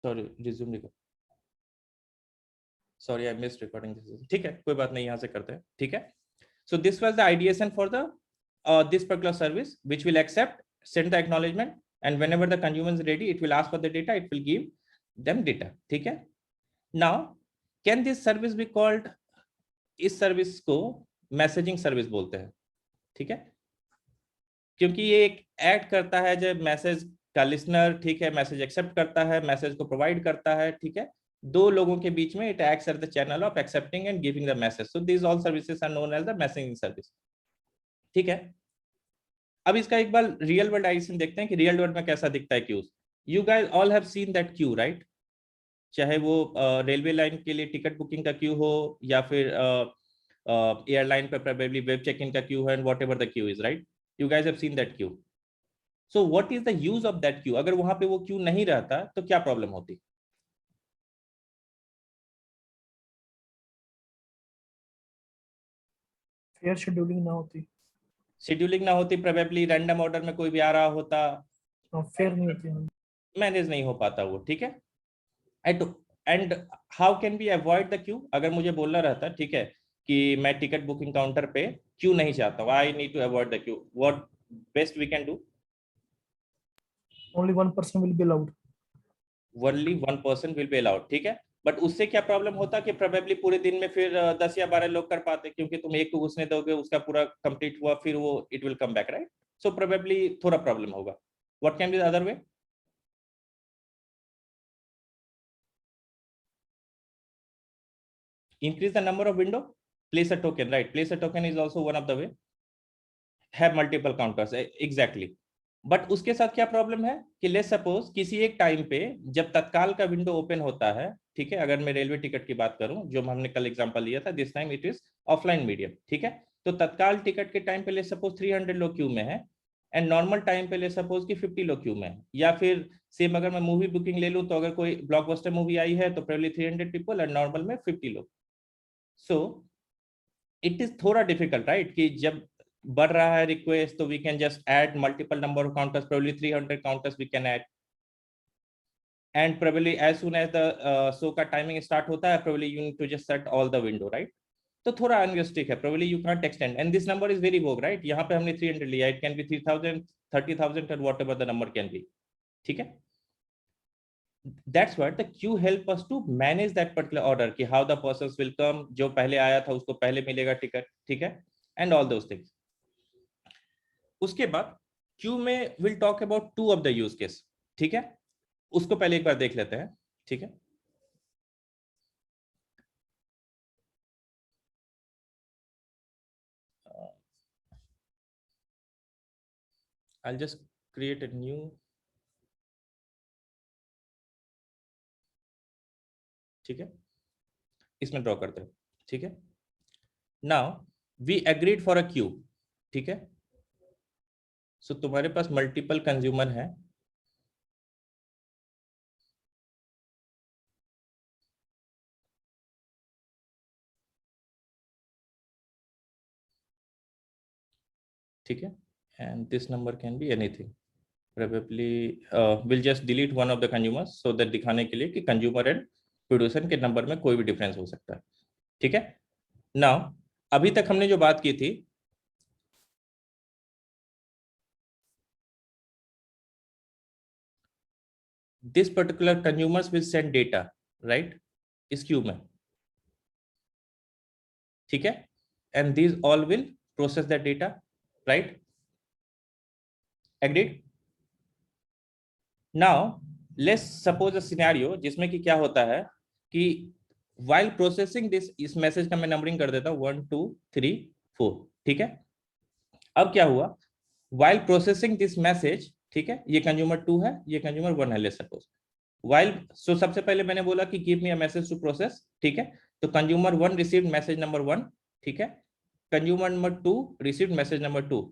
Sorry resume record, sorry I missed recording this. ठीक है, कोई बात नहीं, यहाँ से करते हैं। ठीक है, so this was the ideation for the this particular service, which will accept, send the acknowledgement, and whenever the consumer is ready, it will ask for the data, it will give them data. ठीक है, now can this service be called, इस service को messaging service बोलते हैं। ठीक है, क्योंकि ये एक एक्ट करता है जब मैसेज का लिसनर, ठीक है, मैसेज एक्सेप्ट करता है, मैसेज को प्रोवाइड करता है। ठीक है, दो लोगों के बीच में it acts at the channel of accepting and giving the message. So this all services are known as the messaging service. ठीक है, अब इसका एक बार रियल वर्ल्ड एडिशन देखते हैं कि रियल वर्ल्ड में कैसा दिखता है queues. You guys all have seen that queue, right? चाहे वो रेलवे लाइन के लिए टिकट बुकिंग का क्यू हो, या फिर एयरलाइन पे प्रोबेबली वेब चेक इन का क्यू है, and whatever the Q is, right? You guys have seen that Q. So what is the use of that Q? अगर वहां पे वो क्यू नहीं रहता तो क्या प्रॉब्लम होती? फेयर शेड्यूलिंग ना होती, शेड्यूलिंग ना होती, प्रोबेबली रैंडम ऑर्डर में कोई भी आ रहा होता, फेयर नहीं होती, मैनेज नहीं हो पाता वो। ठीक है, and how can be avoid the queue? अगर मुझे बोलना रहता, ठीक है, कि मैं टिकट बुकिंग काउंटर पे क्यू नहीं चाहता हूँ, I need to avoid the queue, what best we can do? Only one person will be allowed, only one person will be allowed. ठीक है, बट उससे क्या प्रॉब्लम होता कि प्रोबेबली पूरे दिन में फिर 10 या 12 लोग कर पाते, क्योंकि तुम एक को घुसने दोगे, उसका पूरा कंप्लीट हुआ, फिर वो it will come back, right? So probably थोड़ा प्रॉब्लम होगा। What can be the other way? Increase the number of window, place a token, right? Place a token is also one of the way. Have multiple counters, exactly. But उसके साथ क्या problem है कि let's suppose किसी एक time पे जब तत्काल का विंडो ओपन होता है, ठीक है, अगर मैं रेलवे टिकट की बात करूं जो हमने कल एग्जांपल लिया था, this time it is offline medium. ठीक है, तो तत्काल टिकट के टाइम पे लेट्स सपोज 300 लोग क्यू में है, एंड नॉर्मल टाइम पे लेट्स सपोज कि 50 लोग क्यू में है। या फिर सेम अगर मैं मूवी बुकिंग ले लूं, तो अगर कोई ब्लॉकबस्टर मूवी आई है तो प्रोबेबली 300 पीपल एंड नॉर्मल में 50 लोग। सो इट इज थोड़ा डिफिकल्ट, राइट, कि जब बढ़ रहा है रिक्वेस्ट तो we can just add multiple number of counters, probably 300 counters we can add, and probably as soon as the show का टाइमिंग स्टार्ट होता है, probably you need to just set all the window, right? तो थोड़ा unrestrict है, probably you can't extend, and this number is very vague, right? यहाँ पे हमने 300 लिया, इट कैन बी 3000, 30,000 और whatever the number can be. ठीक है, that's what the queue help us to manage that particular order, कि how the persons will come, जो पहले आया था उसको पहले मिलेगा टिकट, ठीक है, and all those things. उसके बाद क्यू में will talk about two of the use case. ठीक है, उसको पहले एक बार देख लेते हैं। ठीक है, I'll just create a new, ठीक है, इसमें ड्रॉ करते हैं। ठीक है, now we agreed for a queue. ठीक है, सो तुम्हारे पास मल्टीपल कंज्यूमर है, ठीक है, and this number can be anything, probably we'll just delete one of the consumers so that दिखाने के लिए कि कंज्यूमर एंड प्रोड्यूसर के नंबर में कोई भी डिफरेंस हो सकता है। ठीक है, नाउ अभी तक हमने जो बात की थी, this particular consumers will send data, right, इस क्यू में। ठीक है, and these all will process that data, right? Agreed? Now let's suppose a scenario जिसमें कि क्या होता है कि while प्रोसेसिंग दिस, इस मैसेज का मैं नंबरिंग कर देता हूं 1 2 3 4। ठीक है, अब क्या हुआ, while प्रोसेसिंग दिस मैसेज, ठीक है, ये कंज्यूमर 2 है, ये कंज्यूमर 1 है, लेट्स सपोज while, सो सबसे पहले मैंने बोला कि give me a message to process. ठीक है, तो कंज्यूमर 1 रिसीव्ड मैसेज नंबर 1, ठीक है, consumer number 2 received message number 2।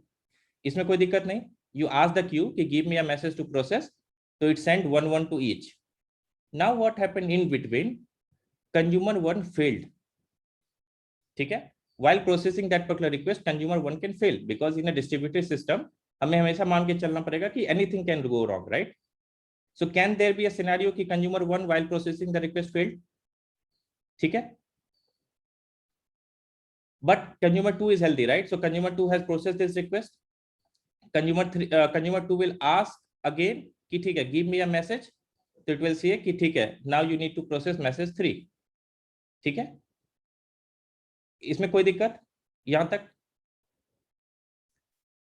इसमें कोई दिक्कत नहीं, you ask the queue कि give me a message to process, so it sent 1 1 to each. Now what happened in between? Consumer 1 failed. ठीक है, while processing that particular request consumer 1 can fail because in a distributed system हमें हमेशा मान के चलना पड़ेगा कि anything can go wrong, right? So can there be a scenario कि consumer 1 while processing the request failed? ठीक है, but consumer 2 is healthy, right? So consumer 2 has processed this request. Consumer 2 will ask again कि ठीक है, give me a message. तो it will say कि ठीक है, now you need to process message 3. ठीक है, इसमें कोई दिक्कत यहां तक?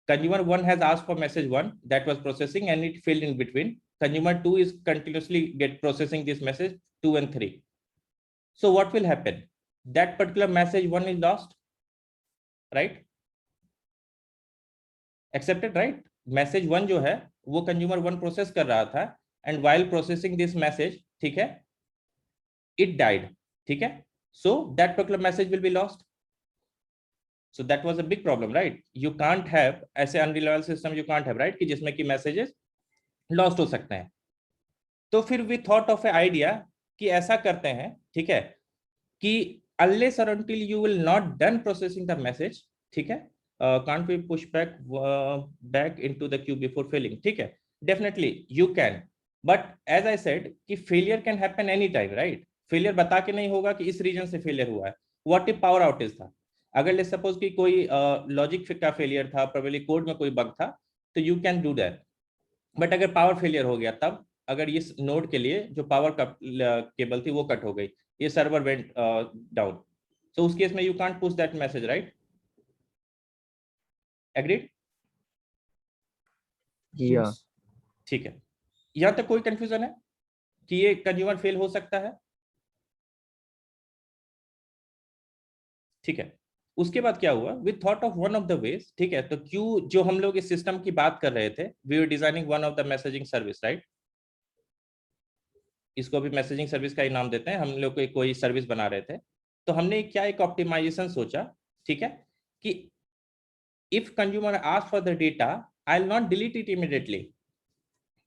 Consumer 1 has asked for message 1 that was processing and it failed in between. Consumer 2 is continuously processing this message 2 and 3. So what will happen? That particular message 1 is lost, right? Accepted, right? Message 1 जो है वो consumer 1 process कर रहा था and while processing this message, ठीक है, it died. ठीक है, so that particular message will be lost. So that was a big problem, right? You can't have ऐसे unreliable system you can't have, right? कि जिसमें कि messages lost हो सकते हैं. तो फिर we thought of a idea कि ऐसा करते हैं, ठीक है, कि unless or until you will not done processing the message, ठीक है, can't we push back into the queue before failing? ठीक है, definitely you can, but as I said कि failure can happen anytime, right? Failure बता के नहीं होगा कि इस region से failure हुआ है. What if power outage था? अगर let's suppose कि कोई लॉजिक का फेलियर था, प्रोबेबली कोड में कोई बग था, तो you can do that. But अगर पावर फेलियर हो गया, तब अगर इस नोड के लिए जो पावर केबल थी वो कट हो गई, ये सर्वर वेंट डाउन, सो उस केस में you can't push that message, right? Agreed? Yes. ठीक है, यहां तक कोई कंफ्यूजन है कि ये कंज्यूमर फेल हो सकता है? ठीक है, उसके बाद क्या हुआ? We thought of one of the ways, ठीक है, तो क्यू जो हम लोग इस सिस्टम की बात कर रहे थे, we were designing one of the messaging service, right? इसको भी मैसेजिंग सर्विस का ही नाम देते हैं, हम लोग कोई सर्विस बना रहे थे. तो हमने क्या एक ऑप्टिमाइजेशन सोचा, ठीक है, कि if consumer ask for the data, I will not delete it immediately.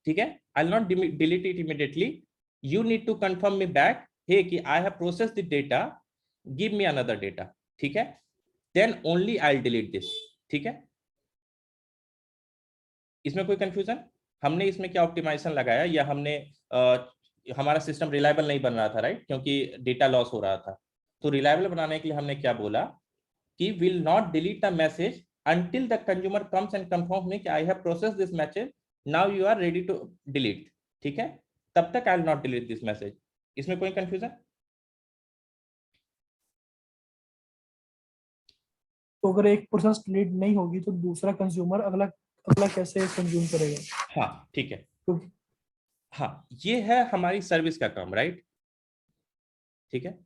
ठीक है, I will not delete it immediately. You need to confirm me back, hey कि I have processed the data, give me another data. ठीक है, then only I will delete this. ठीक है, इसमें कोई confusion? हमने इसमें क्या ऑप्टिमाइजेशन लगाया, या हमने हमारा सिस्टम रिलायबल नहीं बन रहा था, राइट? क्योंकि डेटा लॉस हो रहा था. तो रिलायबल बनाने के लिए हमने क्या बोला कि will not delete the message until the consumer comes and confirms me कि I have processed this message, now you are ready to delete. ठीक है, तब तक I will not delete this message. इसमें कोई कंफ्यूजन? तो अगर एक प्रोसेस डिलीट नहीं होगी तो दूसरा कंज्यूमर अगला अगला कैसे कंज्यूम करेगा? हाँ, ठीक है, क्योंकि हाँ, ये है हमारी सर्विस का काम, राइट? ठीक है,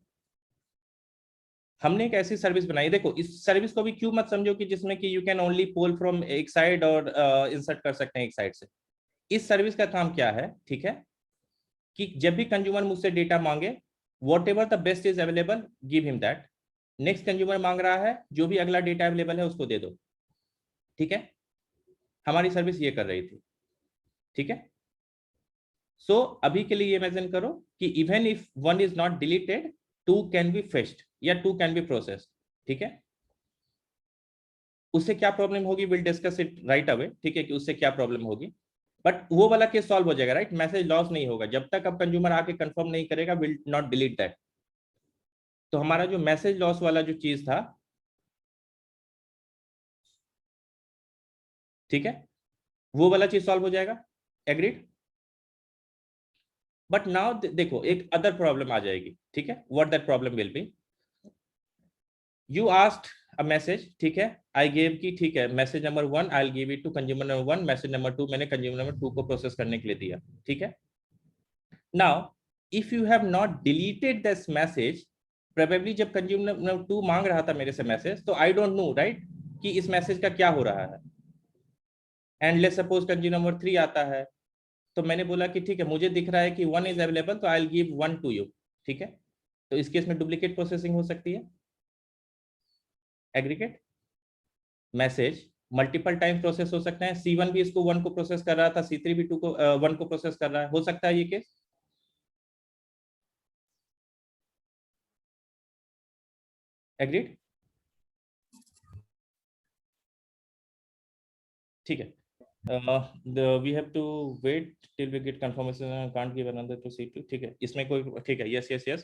हमने एक ऐसी सर्विस बनाई. देखो, इस सर्विस को भी क्यों मत समझो कि जिसमें कि you can only poll from एक साइड और इंसर्ट कर सकते हैं एक साइड से. इस सर्विस का काम क्या है, ठीक है, कि जब भी कंज्यूमर मुझसे डेटा मांगे, what ever the best is available, give him that. Next consumer मांग रहा है, जो भी अगला डेटा अवेलेबल है उसको दे दो. ठीक है, हमारी सर्विस ये कर रही थी. ठीक है, सो अभी के लिए ये इमेजिन करो कि even if one is not deleted, two can be fetched या टू कैन बी प्रोसेस्ड. ठीक है, उससे क्या प्रॉब्लम होगी, will discuss it right away. ठीक है, कि उससे क्या प्रॉब्लम होगी, बट वो वाला केस सॉल्व हो जाएगा, राइट? मैसेज लॉस नहीं होगा जब तक अब कंज्यूमर आके कंफर्म नहीं करेगा, विल नॉट डिलीट दैट. तो हमारा जो मैसेज लॉस वाला जो चीज था, ठीक है, वो वाला चीज सॉल्व हो जाएगा. एग्रीड? बट नाउ देखो, एक अदर प्रॉब्लम आ जाएगी. ठीक है, what that problem will be, you asked a message, ठीक है, आई गिव की ठीक है, message number 1 I will give it to consumer number 1, message number 2 मैंने कंज्यूमर नंबर 2 को प्रोसेस करने के लिए दिया. ठीक है, now if you have not deleted this message, probably जब कंज्यूमर नंबर 2 मांग रहा था मेरे से मैसेज, तो आई डोंट नो, राइट, कि इस मैसेज का क्या हो रहा है. And let's suppose consumer number 3 आता है, तो मैंने बोला कि ठीक है, मुझे दिख रहा है कि 1 इज अवेलेबल, तो I will give 1 to you. ठीक है, तो इस केस में डुप्लीकेट प्रोसेसिंग हो सकती है. Aggregate message multiple time process हो सकते हैं. C1 भी इसको 1 को प्रोसेस कर रहा था, C3 भी 2 को 1 को प्रोसेस कर रहा है, हो सकता है ये केस. एग्रीड? ठीक है, we have to wait till we get confirmation and can't give another to C2, ठीक है, इसमें कोई, ठीक है, yes,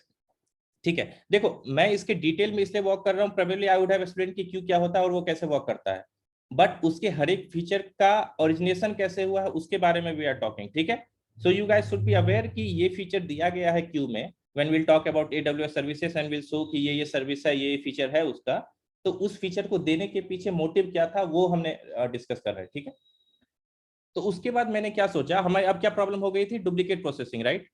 ठीक है। देखो मैं इसके डिटेल में इसलिए वॉक कर रहा हूँ, probably I would have explain कि क्यों क्या होता है और वो कैसे वॉक करता है, बट उसके हर एक फीचर का ओरिजिनेशन कैसे हुआ है उसके बारे में वी आर टॉकिंग, ठीक है। So you guys should be aware कि ये फीचर दिया गया है क्यू में, when will talk about AWS services and will show कि ये सर्विस है, ये फीचर है उसका, तो उस फीचर को देने के पीछे मोटिव क्या था वो हमने डिस्कस कर रहे हैं, ठीक है। तो उसके बाद मैंने क्या सोचा, हमारे अब क्या प्रॉब्लम हो गई थी, duplicate processing, right.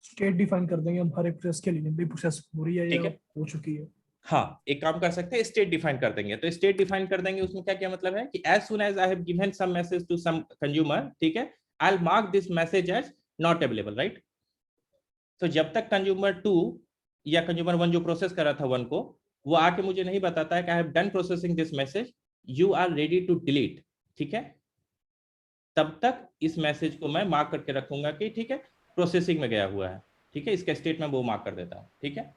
State define कर देंगे हम हर एक प्रोसेस के लिए, भी प्रोसेस हो रही है ठीक या है, हो चुकी है। हाँ एक काम कर सकते हैं, स्टेट डिफाइन कर देंगे। तो स्टेट डिफाइन कर देंगे उसमें क्या क्या मतलब है कि as soon as I have given some message to some consumer, ठीक है, I will mark this message as not available, right. तो जब तक कंज्यूमर 2 या कंज्यूमर 1 जो प्रोसेस कर रहा था 1 को, वो आके मुझे नहीं बताता है कि I have done processing this message, you are ready to delete, ठीक है, तब तक इस मैसेज को मैं मार्क करके रखूंगा कि ठीक है प्रोसेसिंग में गया हुआ है, ठीक है, इसका स्टेट में वो मार्क कर देता हूँ, ठीक है।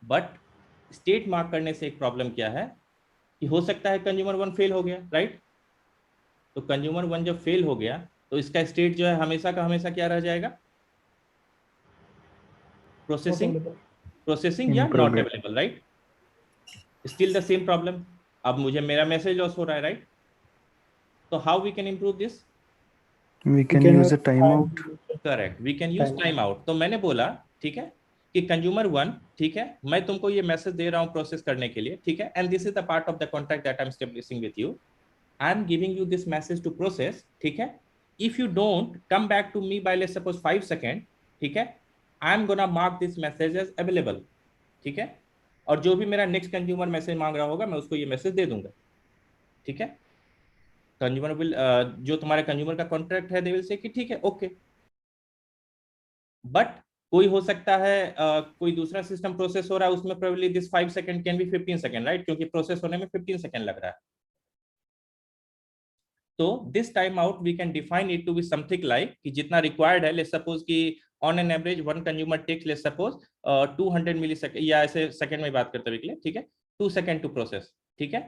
बट स्टेट मार्क करने से एक प्रॉब्लम क्या है कि हो सकता है कंज्यूमर 1 फेल हो गया, राइट। तो कंज्यूमर 1 जब फेल हो गया तो इसका स्टेट जो है हमेशा का हमेशा क्या रह जाएगा, प्रोसेसिंग या not available, right. Still the same problem, अब मुझे मेरा मैसेज लॉस हो रहा है, राइट। तो how we can improve this, We can use a timeout. Correct, we can use time out. तो मैंने बोला ठीक है कि कंज्यूमर 1, ठीक है, मैं तुमको ये मैसेज दे रहा हूँ प्रोसेस करने के लिए, ठीक है, and this is the part of the contract that I am establishing with you, I am giving you this message to process, ठीक है। If you don't come back to me by let's suppose 5 second, ठीक है, I am gonna mark this message as available, ठीक है, और जो भी मेरा नेक्स्ट कंज्यूमर मैसेज मांग रहा होगा मैं उसको ये मैसेज दे दूंगा, ठीक है। कंज्यूमर विल, जो तुम्हारे कंज्यूमर का कॉन्ट्रैक्ट है, दे विल से कि ठीक है ओके, बट कोई हो सकता है कोई दूसरा सिस्टम प्रोसेस हो रहा है, उसमें probably this 5 second can be 15 second, right, क्योंकि प्रोसेस होने में 15 सेकंड लग रहा है। तो this time out we can define it to be something like कि जितना रिक्वायर्ड है, लेट्स सपोज कि on an average one consumer takes let's suppose 200 millisecond, या ऐसे सेकंड में बात करते हुए, ठीक है, 2 सेकंड टू प्रोसेस, ठीक है।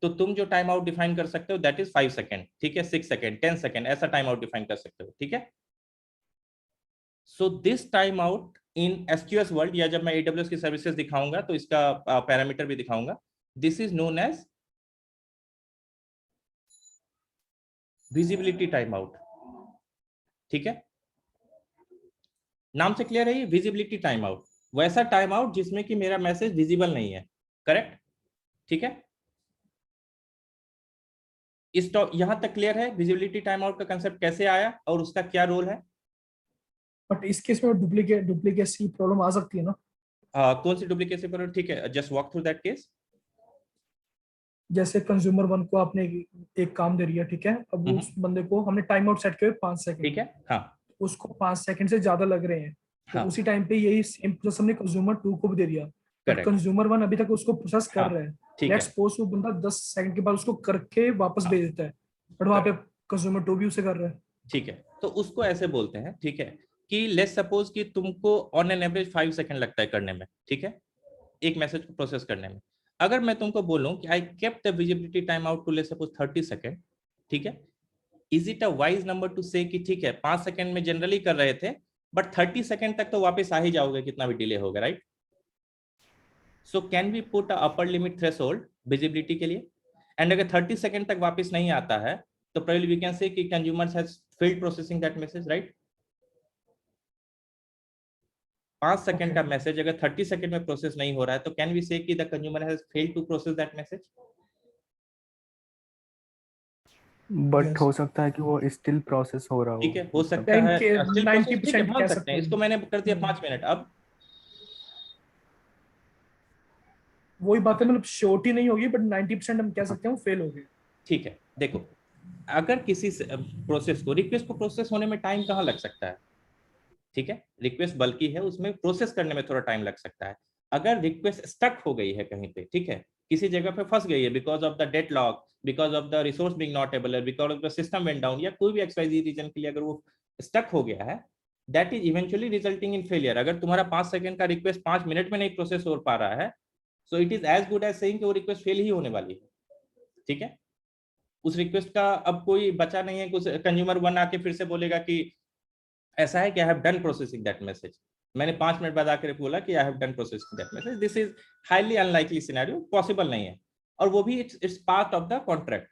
तो तुम जो टाइम आउट डिफाइन कर सकते हो दैट इज 5 सेकंड, ठीक है, 6 सेकंड, 10 सेकंड, ऐसा टाइम आउट डिफाइन कर सकते हो, ठीक है। So this time out in SQS world, या जब मैं AWS की सर्विसेज दिखाऊंगा तो इसका पैरामीटर भी दिखाऊंगा, this is known as visibility time out, ठीक है, नाम से क्लियर है ये, विजिबिलिटी टाइम आउट, वैसा टाइम आउट जिसमें कि मेरा मैसेज विजिबल नहीं है, करेक्ट, ठीक है। इस यहां तक क्लियर है विजिबिलिटी टाइम आउट का कंसेप्ट कैसे आया और उसका क्या रोल है। बट इस केस में डुप्लीकेसी प्रॉब्लम आ सकती है ना। कौन सी डुप्लीकेसी प्रॉब्लम, ठीक है, just walk through that case. जैसे कंज्यूमर 1 को आपने एक काम दे दिया, ठीक है, अब उस बंदे को हमने टाइम आउट सेट किया 5 सेकंड, ठीक है, हाँ, उसको 5 सेकंड से ज्यादा लग रहे हैं, तो हाँ, उसी टाइम पे यही सेम प्रोसेस हमने कंज्यूमर 2 को भी दे दिया, बट करेक्ट, कंज्यूमर 1 अभी तक उसको प्रोसेस कर हाँ, रहा है। ठीक लेट्स है, सपोज वो बंदा 10 सेकंड के बाद उसको करके वापस हाँ, भेज देता है, बट वहां पे correct, कंज्यूमर 2 भी उसे कर रहा है। ठीक है। तो उसको ऐसे बोलते हैं, ठीक है, कि लेट्स सपोज कि तुमको ऑन एन एवरेज 5 सेकंड लगता है करने में, ठीक है, एक मैसेज को प्रोसेस करने में। अगर मैं तुमको बोलूं कि I kept the visibility time out to let's suppose 30 second, ठीक है, is it a wise number to say कि ठीक है 5 सेकंड में जनरली कर रहे थे बट 30 सेकंड तक तो वापस आ ही जाओगे कितना भी डिले होगा, right. So can we put a upper limit threshold visibility के लिए, एंड अगर 30 सेकंड तक वापस नहीं आता है तो probably we can say कि consumers has failed processing that message, right। 5 second का मैसेज अगर 30 सेकंड में प्रोसेस नहीं हो रहा है तो कैन वी से कि the consumer has failed to process that message. But हो सकता है कि वो स्टिल प्रोसेस हो रहा ठीक है, हो हो सकता है स्टिल प्रोसेस, ठीक है, 90% मान कह सकते हैं इसको, मैंने कर दिया 5 मिनट। अब वही बात है, मतलब श्योरिटी नहीं होगी, बट 90% हम कह सकते हैं वो फेल हो गए। ठीक है, देखो अगर किसी प्रोसेस को, रिक्वेस्ट को प्रोसेस होने में टाइम कहाँ लग सकता है, ठीक है, रिक्वेस्ट बल्कि है उसमें प्रोसेस करने में थोड़ा टाइम लग सकता है। अगर रिक्वेस्ट स्टक हो गई है कहीं पे, ठीक है, किसी जगह पे फंस गई है because of the deadlock, because of the resource being not available, because of the system went down, या कोई भी XYZ रीजन के लिए अगर वो स्टक हो गया है, that is eventually resulting in failure. अगर तुम्हारा 5 सेकंड का रिक्वेस्ट 5 मिनट में नहीं प्रोसेस हो पा रहा है, so it is as good as saying कि वो रिक्वेस्ट फेल ही होने वाली है, ठीक है। उस रिक्वेस्ट का अब कोई बचा नहीं है, कुछ कंज्यूमर 1 आके फिर से बोलेगा कि ऐसा है कि I have done processing that message, मैंने 5 मिनट बाद आकर बोला कि I have done processing that message. This is highly unlikely scenario, possible नहीं है। और वो भी it's part of the contract.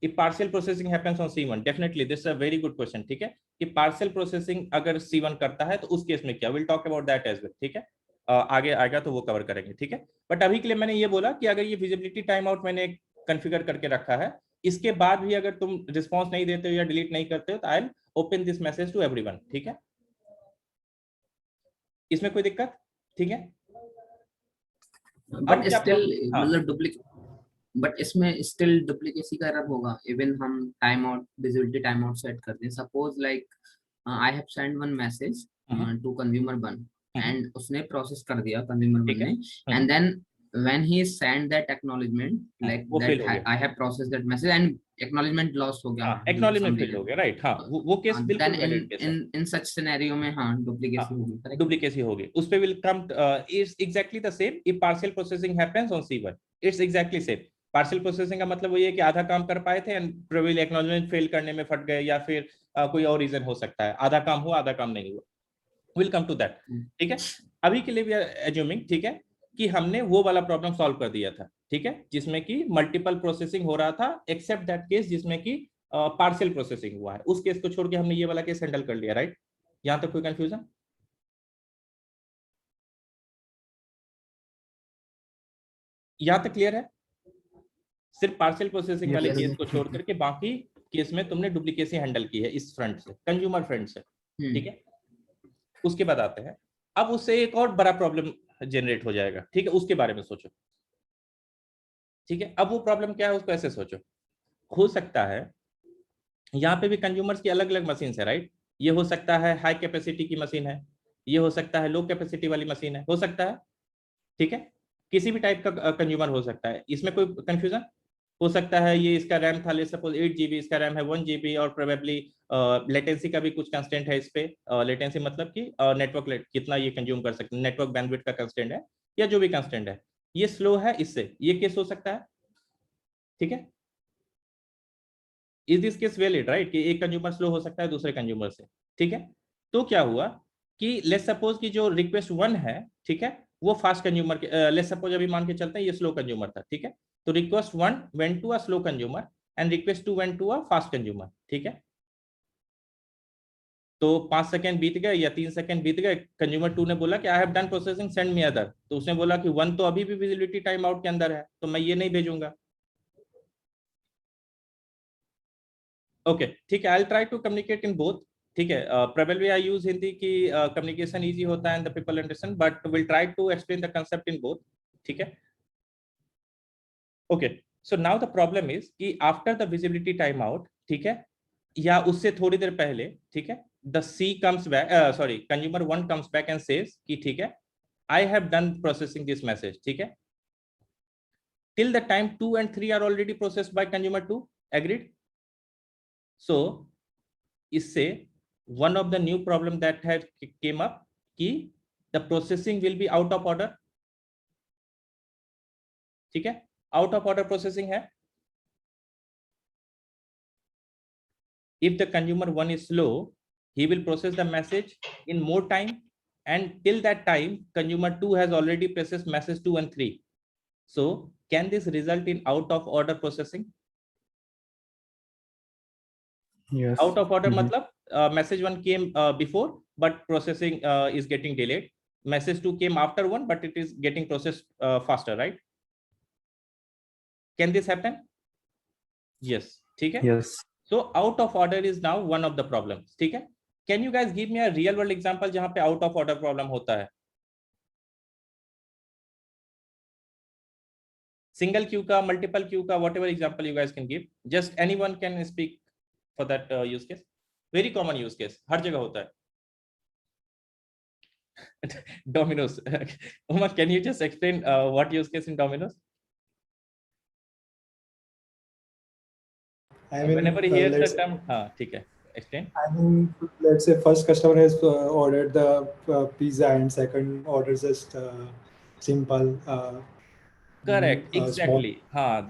if partial processing happens on C1, definitely this is a very good question, ठीक है, कि partial processing अगर C1 करता है तो उस केस में क्या, we'll talk about that as well, ठीक है, आगे आएगा तो वो कवर करेंगे, ठीक है। बट अभी के लिए मैंने ये बोला कि अगर ये विजिबिलिटी टाइम आउट मैंने कॉन्फ़िगर करके रखा है, इसके बाद भी अगर तुम रिस्पॉन्स नहीं देते हो या डिलीट नहीं करते हो तो I will open this message to everyone, ठीक है, इसमें कोई दिक्कत, ठीक है। बट स्टिल हाँ। मतलब डुप्लीकेट, बट इसमें स्टिल डुप्लीकेसी का एरर होगा इवन हम time out visibility time out set कर दें। Suppose like I have send one message to consumer 1 and उसने प्रोसेस कर दिया कंज्यूमर 1 ने, and then when he sent that acknowledgement like that I have processed that message and acknowledgement lost हो गया, acknowledgement fail हो गया, right. हाँ, वो केस बिल्कुल वैलिड केस है। in such scenario में हाँ डुप्लीकेसी होगी, करेक्ट, डुप्लीकेसी होगी, उस पे will come it's exactly the same if partial processing happens on C1, it's exactly same. Partial processing का मतलब वो ये कि आधा काम कर पाए थे एंड प्रोबेबली एक्नॉलेजमेंट फेल करने में फट गए, या फिर कोई और रीजन हो सकता है, आधा काम हुआ आधा काम नहीं हुआ, विल कम टू दैट, ठीक है। अभी के लिए वी आर एज्यूमिंग, ठीक है, कि हमने वो वाला प्रॉब्लम सॉल्व कर दिया था, ठीक है, जिसमें कि मल्टीपल प्रोसेसिंग हो रहा था, एक्सेप्ट दैट केस जिसमें कि पार्शियल प्रोसेसिंग हुआ है, उस केस को छोड़ के हमने ये वाला केस हैंडल कर लिया, राइट। यहां तक कोई कंफ्यूजन? यहां तक क्लियर है? सिर्फ पार्शियल प्रोसेसिंग वाले केस को छोड़ करके बाकी केस में तुमने डुप्लीकेसी हैंडल की है इस फ्रंट से, कंज्यूमर फ्रंट से, ठीक है। उसके बाद आते हैं, अब उससे एक और बड़ा प्रॉब्लम जनरेट हो जाएगा, ठीक है, उसके बारे में सोचो, ठीक है। अब वो प्रॉब्लम क्या है उसको ऐसे सोचो, हो सकता है यहाँ पे भी कंज्यूमर्स की अलग अलग मशीन है, राइट। ये हो सकता है हाई कैपेसिटी की मशीन है, ये हो सकता है लो कैपेसिटी वाली मशीन है, हो सकता है, ठीक है, किसी भी टाइप का कंज्यूमर हो सकता है, इसमें कोई कंफ्यूजन? हो सकता है ये इसका रैम था, ले सपोज 8 GB, इसका रैम है 1 GB, और प्रोबेबली लेटेंसी का भी कुछ कंस्टेंट है इस पे, लेटेंसी मतलब कि नेटवर्क कितना ये कंज्यूम कर सकते हैं, नेटवर्क बैंडविड्थ का कंस्टेंट है, या जो भी कंस्टेंट है, ये स्लो है, इससे ये केस हो सकता है, ठीक है। Is this case valid, right, कि एक कंज्यूमर स्लो हो सकता है दूसरे कंज्यूमर से, ठीक है। तो क्या हुआ कि लेट्स सपोज कि जो रिक्वेस्ट 1 है, ठीक है, वो फास्ट कंज्यूमर के, लेट्स सपोज अभी मान के चलते हैं ये स्लो कंज्यूमर था, ठीक है, तो request 1 went to a slow consumer and request 2 went to a fast consumer, ठीक है। तो 5 सेकंड बीत गए या 3 सेकंड बीत गए, कंज्यूमर 2 ने बोला कि I have done processing, send me other, तो उसने बोला कि 1 तो अभी भी विजिबिलिटी टाइम आउट के अंदर है, तो मैं ये नहीं भेजूंगा, ओके, ठीक है, I will try to communicate in both, ठीक है। प्रोबेबली आई यूज हिंदी की कम्युनिकेशन इजी होता है and the people understand, but will try to explain the concept in both, ठीक है। Okay, so now the problem is कि after the visibility time out, ठीक है, या उससे थोड़ी देर पहले, ठीक है, the C comes back, sorry, consumer 1 comes back and says कि ठीक है, I have done processing this message, ठीक है, till the time 2 and 3 are already processed by consumer 2, agreed? So इससे one of the new problem that had came up कि the processing will be out of order, ठीक है, out of order processing है। If the consumer 1 is slow, he will process the message in more time, and till that time consumer 2 has already processed message 2 and 3. So can this result in out of order processing? Yes. Out of order matlab message 1 came before but processing is getting delayed, message 2 came after 1 but it is getting processed faster, right? Can this happen? Yes, ठीक है। Yes. So out of order is now one of the problems, ठीक है। Can you guys give me a real world example जहां पे out of order problem होता है? Single queue का, multiple queue का, whatever example you guys can give, just anyone can speak for that use case. Very common use case, हर जगह होता है। Domino's. Uma, can you just explain what use case in Domino's? I mean, whenever he hears the term, ठीक है, explain. I mean, let's say first customer has ordered the pizza and second order just simple Correct, small. exactly.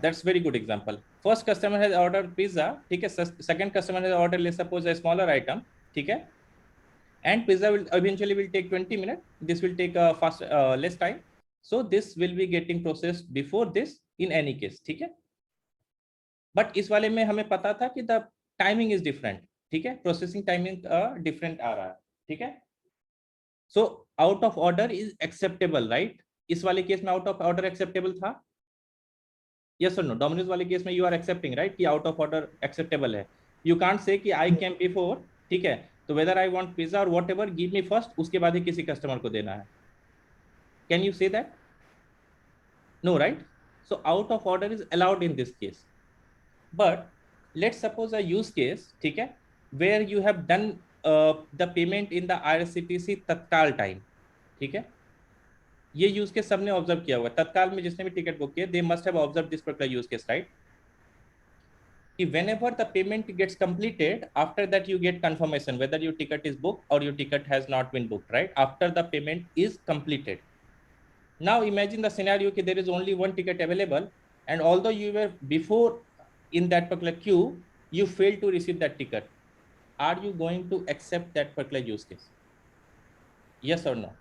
That's very good example. First customer has ordered pizza, ठीक है. Second customer has ordered, let's suppose, a smaller item, ठीक है. And pizza will eventually take 20 minutes. This will take less time. So this will be getting processed before this in any case, ठीक है. But इस वाले में हमें पता था कि the timing is different, ठीक है. Processing timing different आ रहा है, ठीक है. So out of order is acceptable, right? इस वाले केस में out of order acceptable था? Yes or no? Domino's वाले केस में you are accepting, right? कि out of order acceptable है. You can't say कि I came before, ठीक है. तो whether I want pizza or whatever, give me first, उसके बाद ही किसी customer को देना है. Can you say that? No, right? So out of order is allowed in this case. But let's suppose a use case, ठीक है, where you have done the payment in the IRCTC तत्काल time, ठीक है. ये use case सबने observe किया हुआ है. तत्काल में जिसने भी टिकट बुक किया, they must have observed this particular use case, right? Whenever the payment gets completed, after that you get confirmation whether your ticket is booked or your ticket has not been booked, right? After the payment is completed. Now imagine the scenario that there is only one ticket available, and although you were before in that particular queue, you failed to receive that ticket. Are you going to accept that particular use case? Yes or no?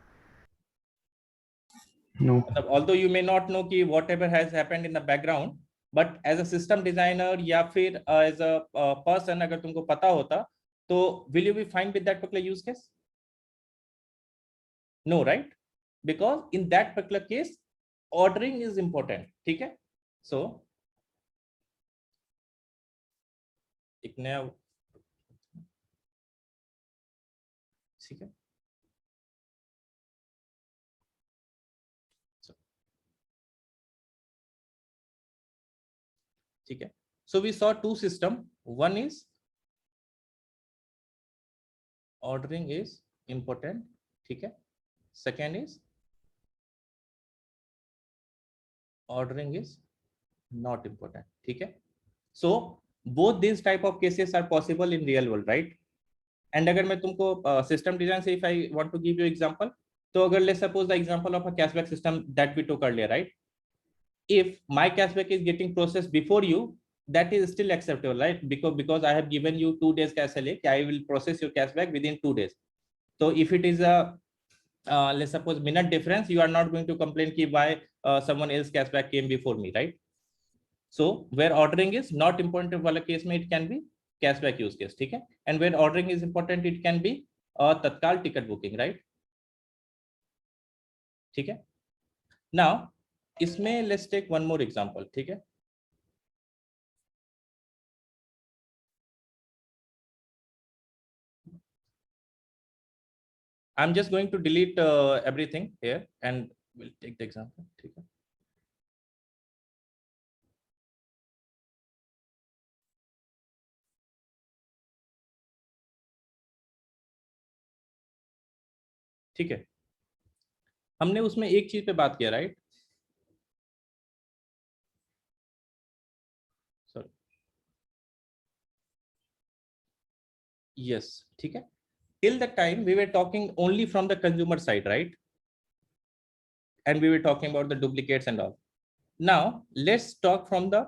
No. Although you may not know कि whatever has happened in the background, but as a system designer या फिर as a person, अगर तुमको पता होता, तो will you be fine with that particular use case? No, right? Because in that particular case, ordering is important, ठीक है? So एक नया, ठीक है? ठीक है. So we saw two system. One is ordering is important, ठीक है. Second is ordering is not important, ठीक है. So both these type of cases are possible in real world, right? And अगर मैं तुमको system design से if I want to give you example, तो अगर let's suppose the example of a cashback system that we took earlier, right? If my cashback is getting processed before you, that is still acceptable, right? Because I have given you 2 days SLA, I will process your cashback within 2 days. So if it is a let's suppose minute difference, you are not going to complain ki why someone else cashback came before me, right? So where ordering is not important wala case mein, it can be cashback use case, ठीक है. And where ordering is important, it can be tatkal ticket booking, right? ठीक है. Now इसमें let's take one more example, ठीक है. I'm just going to delete everything here and we'll take the example, ठीक है. ठीक है. हमने उसमें एक चीज पे बात किया, राइट? सॉरी, यस, ठीक है. Till the time we were talking only from the consumer side, right? And we were talking about the duplicates and all. Now let's talk from the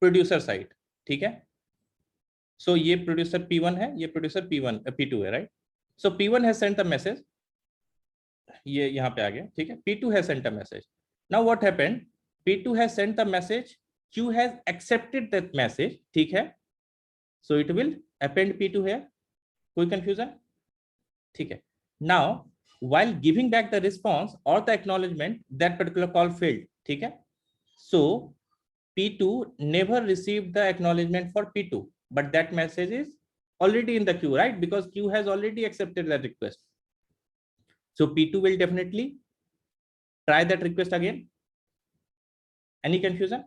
producer side, ठीक है. So ये producer P1 है, ये producer P2 है, right? So P1 has sent a message, ये यहाँ पे आ गया, ठीक है. P2 has sent a message. Now what happened? P2 has sent the message, Q has accepted that message, ठीक है. So it will append P2 here. कोई confusion? ठीक है. Now while giving back the response or the acknowledgement, that particular call failed, ठीक है. So P2 never received the acknowledgement for P2, but that message is already in the queue, right? Because Q has already accepted that request. So P2 will definitely try that request again. Any confusion?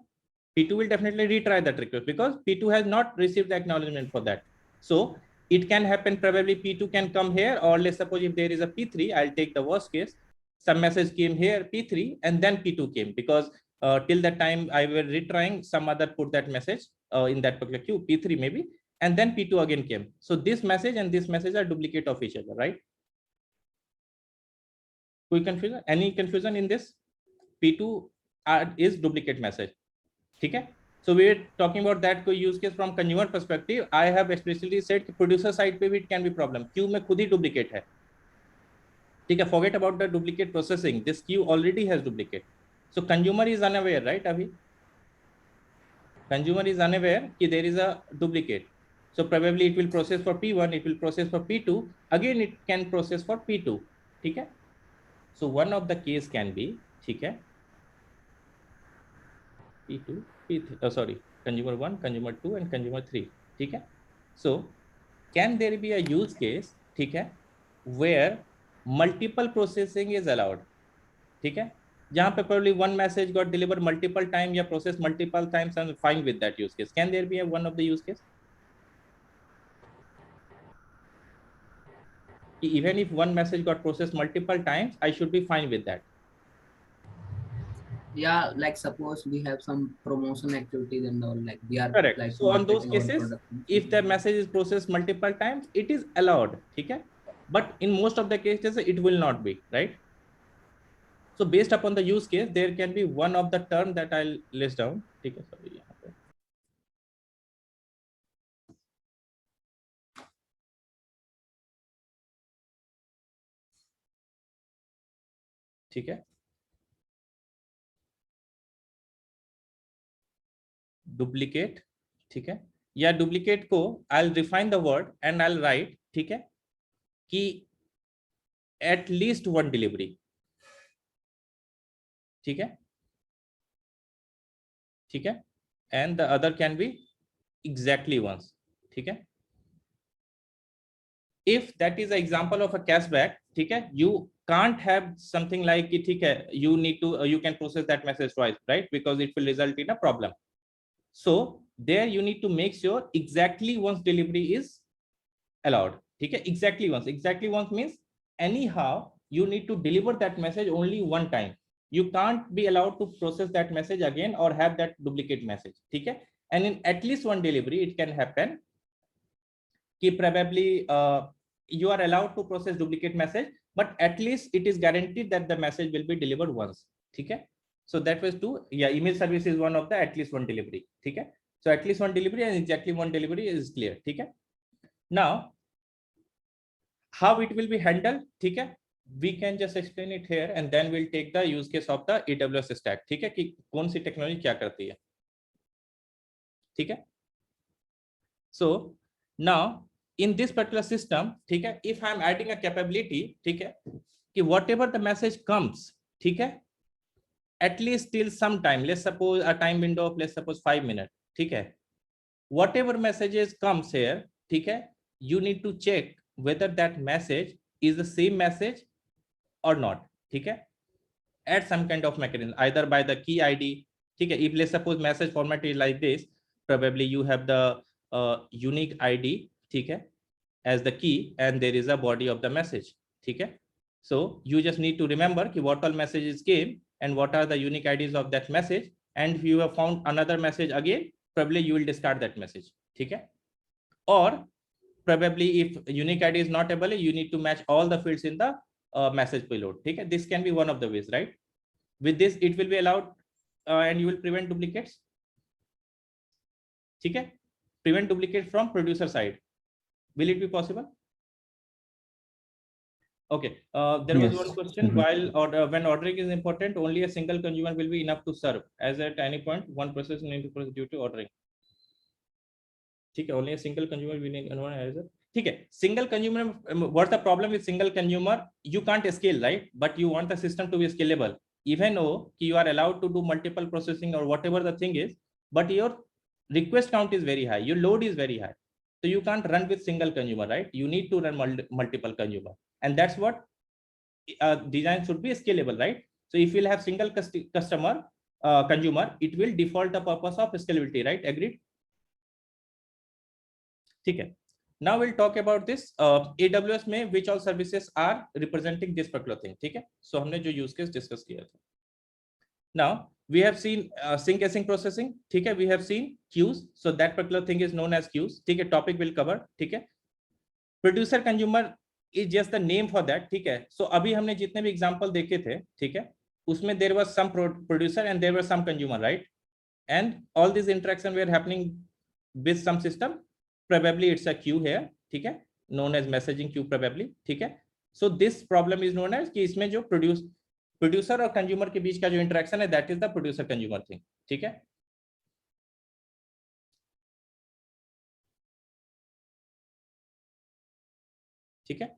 P2 will definitely retry that request because P2 has not received the acknowledgement for that. So it can happen, probably P2 can come here, or let's suppose if there is a P3, I'll take the worst case. Some message came here, P3, and then P2 came, because till that time I were retrying, some other put that message in that particular queue, P3 maybe, and then P2 again came. So this message and this message are duplicate of each other, right? कोई confusion? Any confusion in this? P2 is duplicate message. ठीक है? So we are talking about that कोई use case from consumer perspective. I have explicitly said कि producer side पे भी it can be problem. Queue में खुद ही duplicate है. ठीक है? Forget about the duplicate processing. This queue already has duplicate. So consumer is unaware, right? अभी consumer is unaware कि there is a duplicate. So probably it will process for P1, it will process for P2. Again it can process for P2. ठीक है? So one of the case can be, ठीक है, P2, P3, sorry, consumer 1, consumer 2 and consumer 3, ठीक है? So can there be a use case, ठीक है, where multiple processing is allowed, ठीक है? जहाँ पे probably one message got delivered multiple time या processed multiple times, I'm fine with that use case. Can there be a one of the use case? Even if one message got processed multiple times, I should be fine with that. Yeah, like suppose we have some promotion activities and all, like we are Correct. like So on those marketing our cases, product. if the message is processed multiple times, it is allowed, ठीक है? But in most of the cases, it will not be, right? So based upon the use case, there can be one of the term that I'll list down. ठीक है, sorry, यहाँ पे. ठीक है? Duplicate, ठीक है? या duplicate को I'll refine the word and I'll write, ठीक है, कि at least one delivery, ठीक है, ठीक है, and the other can be exactly once, ठीक है. If that is an example of a cashback, ठीक है, you can't have something like कि ठीक है, you need to you can process that message twice, right? Because it will result in a problem. So there you need to make sure exactly once delivery is allowed, ठीक है. Exactly once means anyhow you need to deliver that message only one time. You can't be allowed to process that message again or have that duplicate message, ठीक है. And in at least one delivery it can happen कि probably you are allowed to process duplicate message, but at least it is guaranteed that the message will be delivered once, ठीक है. So that was two. Yeah, email service is one of the at least one delivery, ठीक है. So at least one delivery and exactly one delivery is clear, ठीक है. Now how it will be handled, ठीक है, we can just explain it here and then we'll take the use case of the AWS stack, ठीक है, कि कौन सी technology क्या करती है, ठीक है. So now in this particular system, ठीक है, if I am adding a capability, ठीक है, कि whatever the message comes, ठीक है, at least till some time, let's suppose a time window of let's suppose 5 minutes, ठीक है, whatever messages comes here, ठीक है, you need to check whether that message is the same message or not, ठीक है, add some kind of mechanism either by the key ID, ठीक है. If let's suppose message format is like this, probably you have the unique ID, ठीक है, as the key and there is a body of the message, ठीक है. So you just need to remember कि what all messages came and what are the unique IDs of that message, and if you have found another message again, probably you will discard that message, ठीक है. Or probably if unique ID is not available, you need to match all the fields in the message payload, ठीक है. This can be one of the ways, right? With this it will be allowed and you will prevent duplicates, ठीक है. Prevent duplicate from producer side. Will it be possible? Okay, there was one question. While when ordering is important, only a single consumer will be enough to serve, as at any point one process need to process due to ordering, ठीक है. Only a single consumer will need one as a, ठीक है. Single consumer, what's the problem with single consumer? You can't scale, right? But you want the system to be scalable, even though you are allowed to do multiple processing or whatever the thing is, but your request count is very high, your load is very high, so you can't run with single consumer, right? You need to run multiple consumer, and that's what design should be scalable, right? So if you'll have single customer consumer, it will default the purpose of scalability, right? Agreed? ठीक है. Now we'll talk about this AWS में which all services are representing this particular thing, ठीक है. So हमने जो use case discuss किया था. Now we have seen sync async processing, ठीक है. We have seen queues, so that particular thing is known as queues, ठीक है. Topic will cover, ठीक है. Producer consumer is just the name for that, ठीक है. So अभी हमने जितने भी example देखे थे, ठीक है, उसमें there was some producer and there was some consumer, right? And all these interaction were happening with some system. Probably it's a queue here, ठीक है, known as messaging queue probably, ठीक है. So this problem is known as कि इसमें जो producer और consumer के बीच का जो interaction है, that is the producer consumer thing, ठीक है. ठीक है.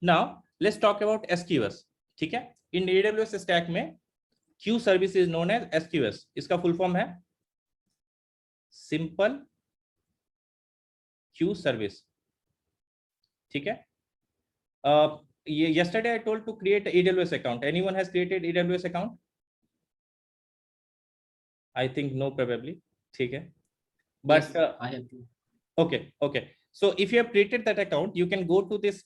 Now let's talk about SQS, ठीक है. In AWS stack में Q service is known as SQS. इसका full form है Simple Q service, ठीक है. Yesterday I told to create AWS account. Anyone has created AWS account? I think no, probably, ठीक है. But Yes, I have to. okay. So if you have created that account, you can go to this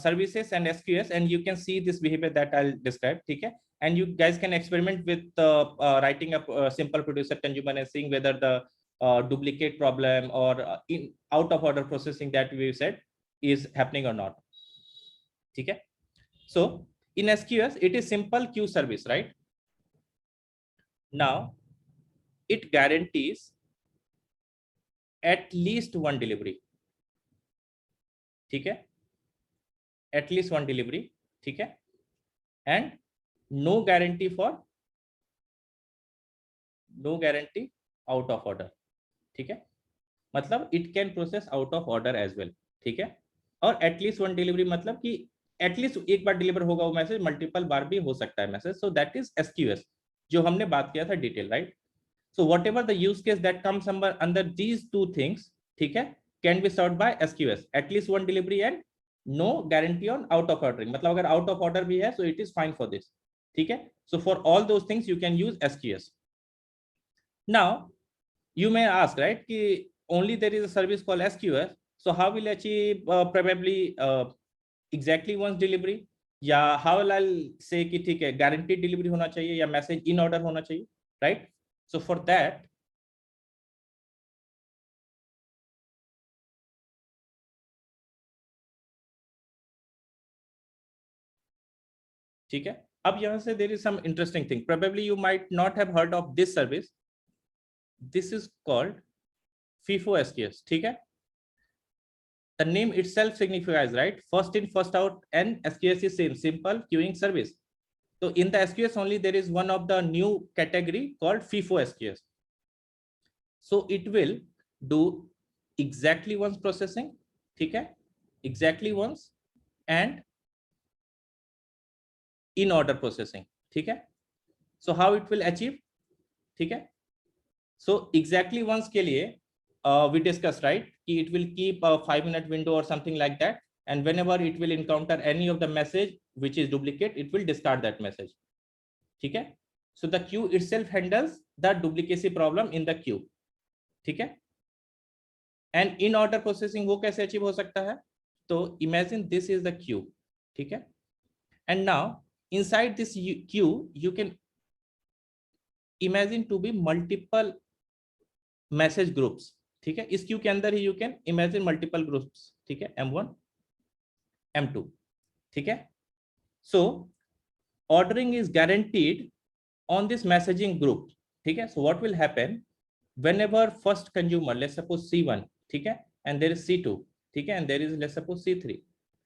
services and SQS, and you can see this behavior that I'll describe, ठीक है. And you guys can experiment with writing a simple producer consumer and seeing whether the duplicate problem or in out of order processing that we said is happening or not, ठीक है. So in SQS, it is simple queue service, right? Now it guarantees at least one delivery, ठीक है, at least one delivery, ठीक है, and no guarantee out of order, ठीक है. मतलब it can process out of order as well, ठीक है. और at least one delivery मतलब कि at least एक बार डिलीवर होगा वो मैसेज, मल्टीपल बार भी हो सकता है message. So that is SQS जो हमने बात किया था detail, right? So whatever the use case that comes under these two things, ठीक है, can be solved by SQS. At least one delivery and no guarantee on out of ordering. मतलब अगर out of order भी है, so it is fine for this, ठीक है. So for all those things you can use SQS. Now you may ask, right, कि only there is a service called SQS. So how will I achieve probably exactly once delivery? या how will I say कि ठीक है guaranteed delivery होना चाहिए या message in order होना चाहिए, right? So for that, ठीक है. अब यहां से there is some interesting thing. Probably you might not have heard of this service. This is called FIFO SQS, ठीक है. The name itself signifies, right, first in first out, and SQS is same, simple queuing service. So in the SQS only there is one of the new category called FIFO SQS. So it will do exactly once processing, ठीक है, exactly once, and in order processing, ठीक है. So how it will achieve, ठीक है. So exactly once के लिए we discussed, right, कि it will keep a 5-minute window or something like that, and whenever it will encounter any of the message which is duplicate, it will discard that message, ठीक है. So the queue itself handles the duplicacy problem in the queue, ठीक है. And in order processing वो कैसे achieve हो सकता है? तो imagine this is the queue, ठीक है. And now inside this queue you can imagine to be multiple message groups, ठीक है. इस queue के अंदर ही you can imagine multiple groups, ठीक है, M1 M2, ठीक है. So ordering is guaranteed on this messaging group, ठीक है. So what will happen whenever first consumer, let's suppose C1, ठीक है, and there is C2, ठीक है, and there is let's suppose C3,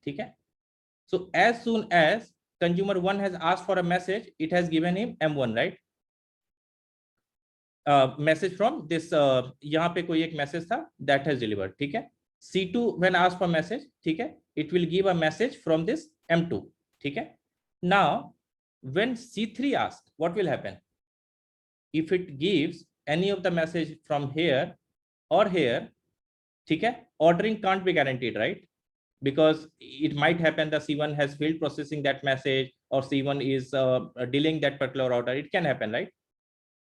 ठीक है. So as soon as consumer 1 has asked for a message, it has given him M1, right? Message from this यहाँ पे कोई एक message था that has delivered, ठीक है. C2 when asked for message, ठीक है, it will give a message from this M2, ठीक है. Now when C3 asks, what will happen? If it gives any of the message from here or here, ठीक है, ordering can't be guaranteed, right? Because it might happen that C1 has failed processing that message, or C1 is delaying that particular order. It can happen, right?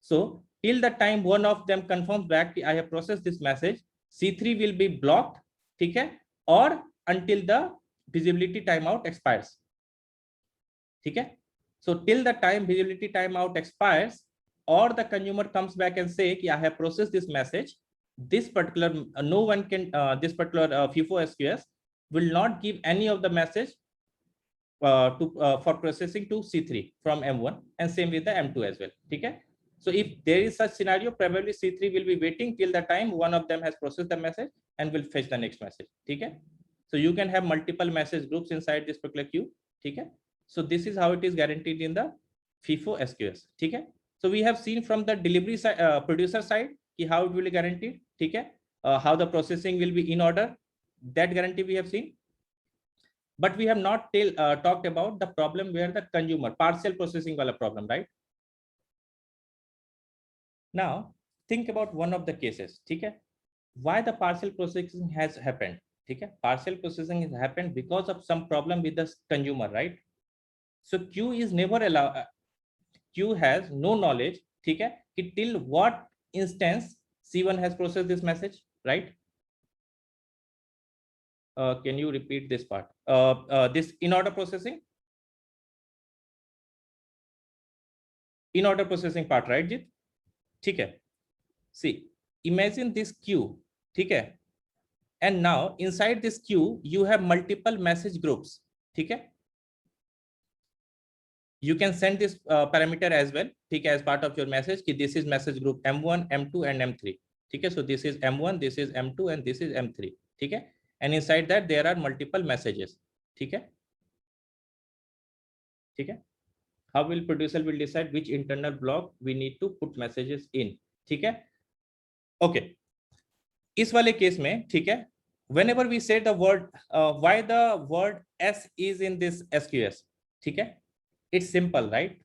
So till the time one of them confirms back, I have processed this message, C3 will be blocked, ठीक है, or until the visibility timeout expires, ठीक है. So till the time visibility timeout expires, or the consumer comes back and say I have processed this message, this particular no one can this particular FIFO SQS will not give any of the message for processing to C3 from M1, and same with the M2 as well. Okay. So if there is such scenario, probably C3 will be waiting till the time one of them has processed the message and will fetch the next message. Okay. So you can have multiple message groups inside this particular queue. Okay. So this is how it is guaranteed in the FIFO SQS. Okay. So we have seen from the delivery side, producer side, how it will be guaranteed. Okay. How the processing will be in order. That guarantee we have seen. But we have not talked about the problem where the consumer partial processing wala problem, right? Now think about one of the cases. Okay. Why the partial processing has happened? Okay. Partial processing has happened because of some problem with the consumer, right? So queue is never allowed. Queue has no knowledge, okay, till what instance C1 has processed this message, right? Can you repeat this part? This in order processing? In order processing part, right, Jit? Okay. See, imagine this queue, okay, and now inside this queue you have multiple message groups, okay. You can send this parameter as well, okay, as part of your message. This is message group M1, M2, and M3. Okay, so this is M1, this is M2, and this is M3. Okay, and inside that there are multiple messages. Okay, okay. How will producer will decide which internal block we need to put messages in? Okay, okay. इस वाले case में, ठीक है, whenever we say the word, why the word S is in this SQS, ठीक है, it's simple, right?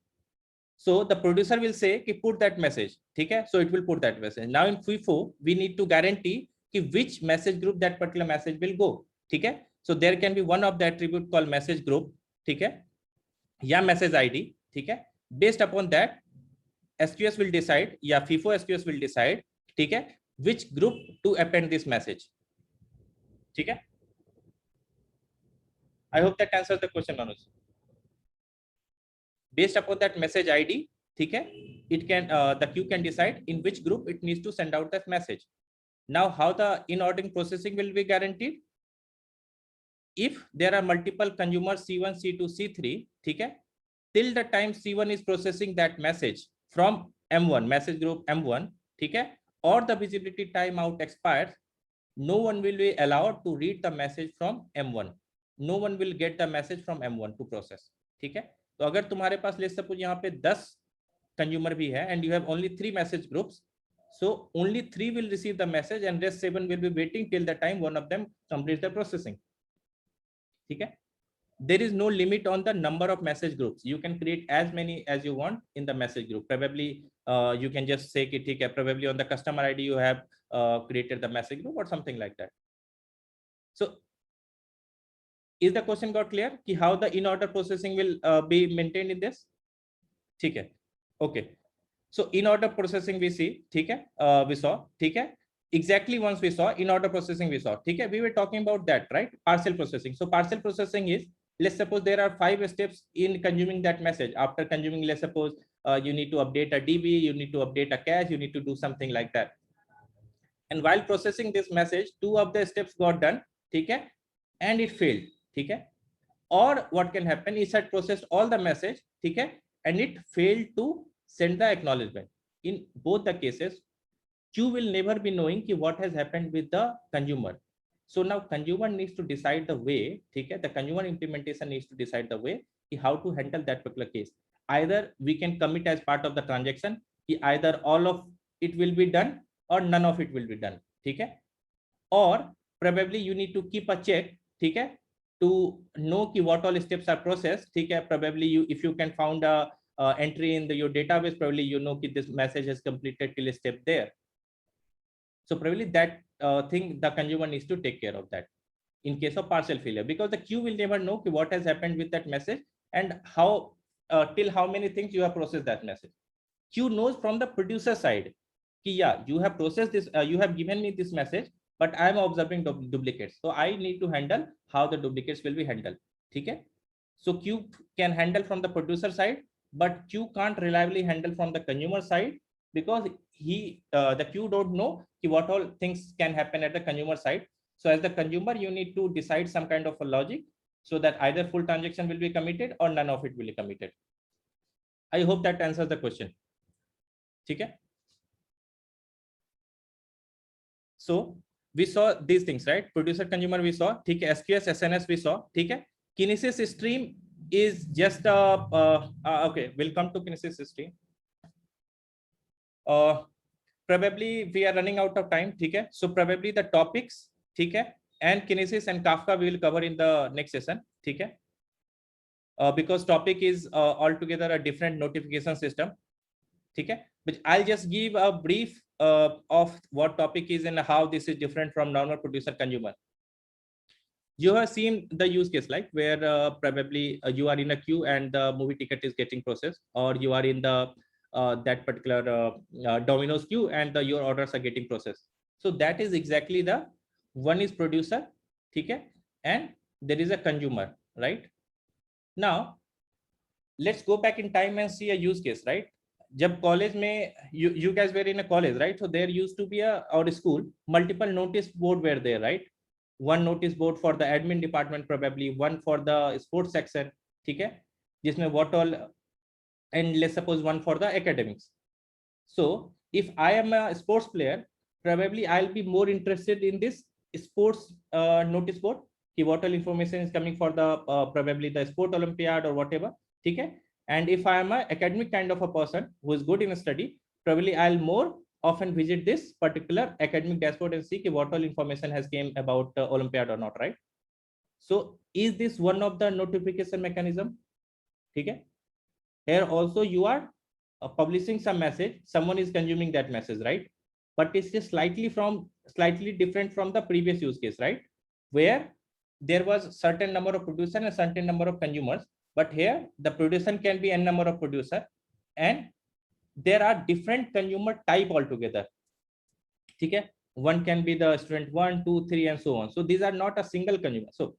So the producer will say कि put that message, ठीक है, so it will put that message. Now in FIFO we need to guarantee कि which message group that particular message will go, ठीक है. So there can be one of the attribute called message group, ठीक है, या message ID, ठीक है. Based upon that SQS will decide, या FIFO SQS will decide, ठीक है, which group to append this message. ठीक है. I hope that answers the question, Manoj. Based upon that message ID, ठीक है, it can the queue can decide in which group it needs to send out that message. Now, how the in-ordering processing will be guaranteed? If there are multiple consumers C1, C2, C3, ठीक है, till the time C1 is processing that message from M1, message group M1, ठीक है, or the visibility timeout expires, no one will be allowed to read the message from M1. No one will get the message from M1 to process. ठीक है. तो अगर तुम्हारे पास let's suppose यहाँ पे 10 consumer भी है and you have only 3 message groups, so only 3 will receive the message and rest 7 will be waiting till the time one of them completes the processing. ठीक है. There is no limit on the number of message groups. You can create as many as you want in the message group. Probably you can just say कि ठीक है, probably on the customer ID you have created the message group or something like that. So is the question got clear कि how the in order processing will be maintained in this? ठीक है. Okay. So in order processing we see, ठीक है, we saw, ठीक है. Exactly once we saw in order processing we saw, ठीक है. We were talking about that, right? Partial processing. So partial processing is, let's suppose there are 5 steps in consuming that message. After consuming, let's suppose you need to update a DB, you need to update a cache, you need to do something like that. And while processing this message, 2 of the steps got done, ठीक है, and it failed, ठीक है. Or what can happen is that processed all the message, ठीक है, and it failed to send the acknowledgement. In both the cases, queue will never be knowing कि what has happened with the consumer. So now consumer needs to decide the way, ठीक है, the consumer implementation needs to decide the way how to handle that particular case. Either we can commit as part of the transaction, either all of it will be done or none of it will be done, ठीक है. Or probably you need to keep a check, ठीक है, to know कि what all steps are processed, ठीक है. Probably you, if you can found a entry in your database, probably you know कि this message has completed till a step there. So probably that thing the consumer needs to take care of that in case of partial failure, because the queue will never know what has happened with that message and how till how many things you have processed that message. Queue knows from the producer side कि yeah, you have processed this, you have given me this message, but I am observing duplicates, so I need to handle how the duplicates will be handled, ठीक है. So queue can handle from the producer side, but queue can't reliably handle from the consumer side, because the queue don't know what all things can happen at the consumer side. So as the consumer, you need to decide some kind of a logic so that either full transaction will be committed or none of it will be committed. I hope that answers the question. Okay. So we saw these things, right? Producer consumer we saw, ठीक है, SQS SNS we saw, ठीक है. Kinesis stream is just okay, we'll come to Kinesis stream. Probably we are running out of time, ठीक है. So probably the topics, ठीक है, and Kinesis and Kafka we will cover in the next session, ठीक है. Because topic is altogether a different notification system, ठीक है. But I'll just give a brief of what topic is and how this is different from normal producer consumer. You have seen the use case, like where probably you are in a queue and the movie ticket is getting processed, or you are in the that particular Domino's queue and your orders are getting processed. So that is exactly the one is producer, okay, and there is a consumer, right? Now let's go back in time and see a use case, right? जब college में you guys were in a college, right? So there used to be or school, multiple notice board were there, right? One notice board for the admin department, probably one for the sports section, ठीक है, जिसमें what all, and let's suppose one for the academics. So if I am a sports player, probably I'll be more interested in this sports notice board, कि what all information is coming for the probably the sport Olympiad or whatever, ठीक है. And if I am an academic kind of a person who is good in a study, probably I'll more often visit this particular academic dashboard and see what all information has came about Olympiad or not, right? So is this one of the notification mechanism? Okay. Here also you are publishing some message, someone is consuming that message, right? But it's just slightly different from the previous use case, right? Where there was certain number of producers and a certain number of consumers. But here the producer can be n number of producer, and there are different consumer type altogether. Okay, one can be the student 1, 2, 3, and so on. So these are not a single consumer. So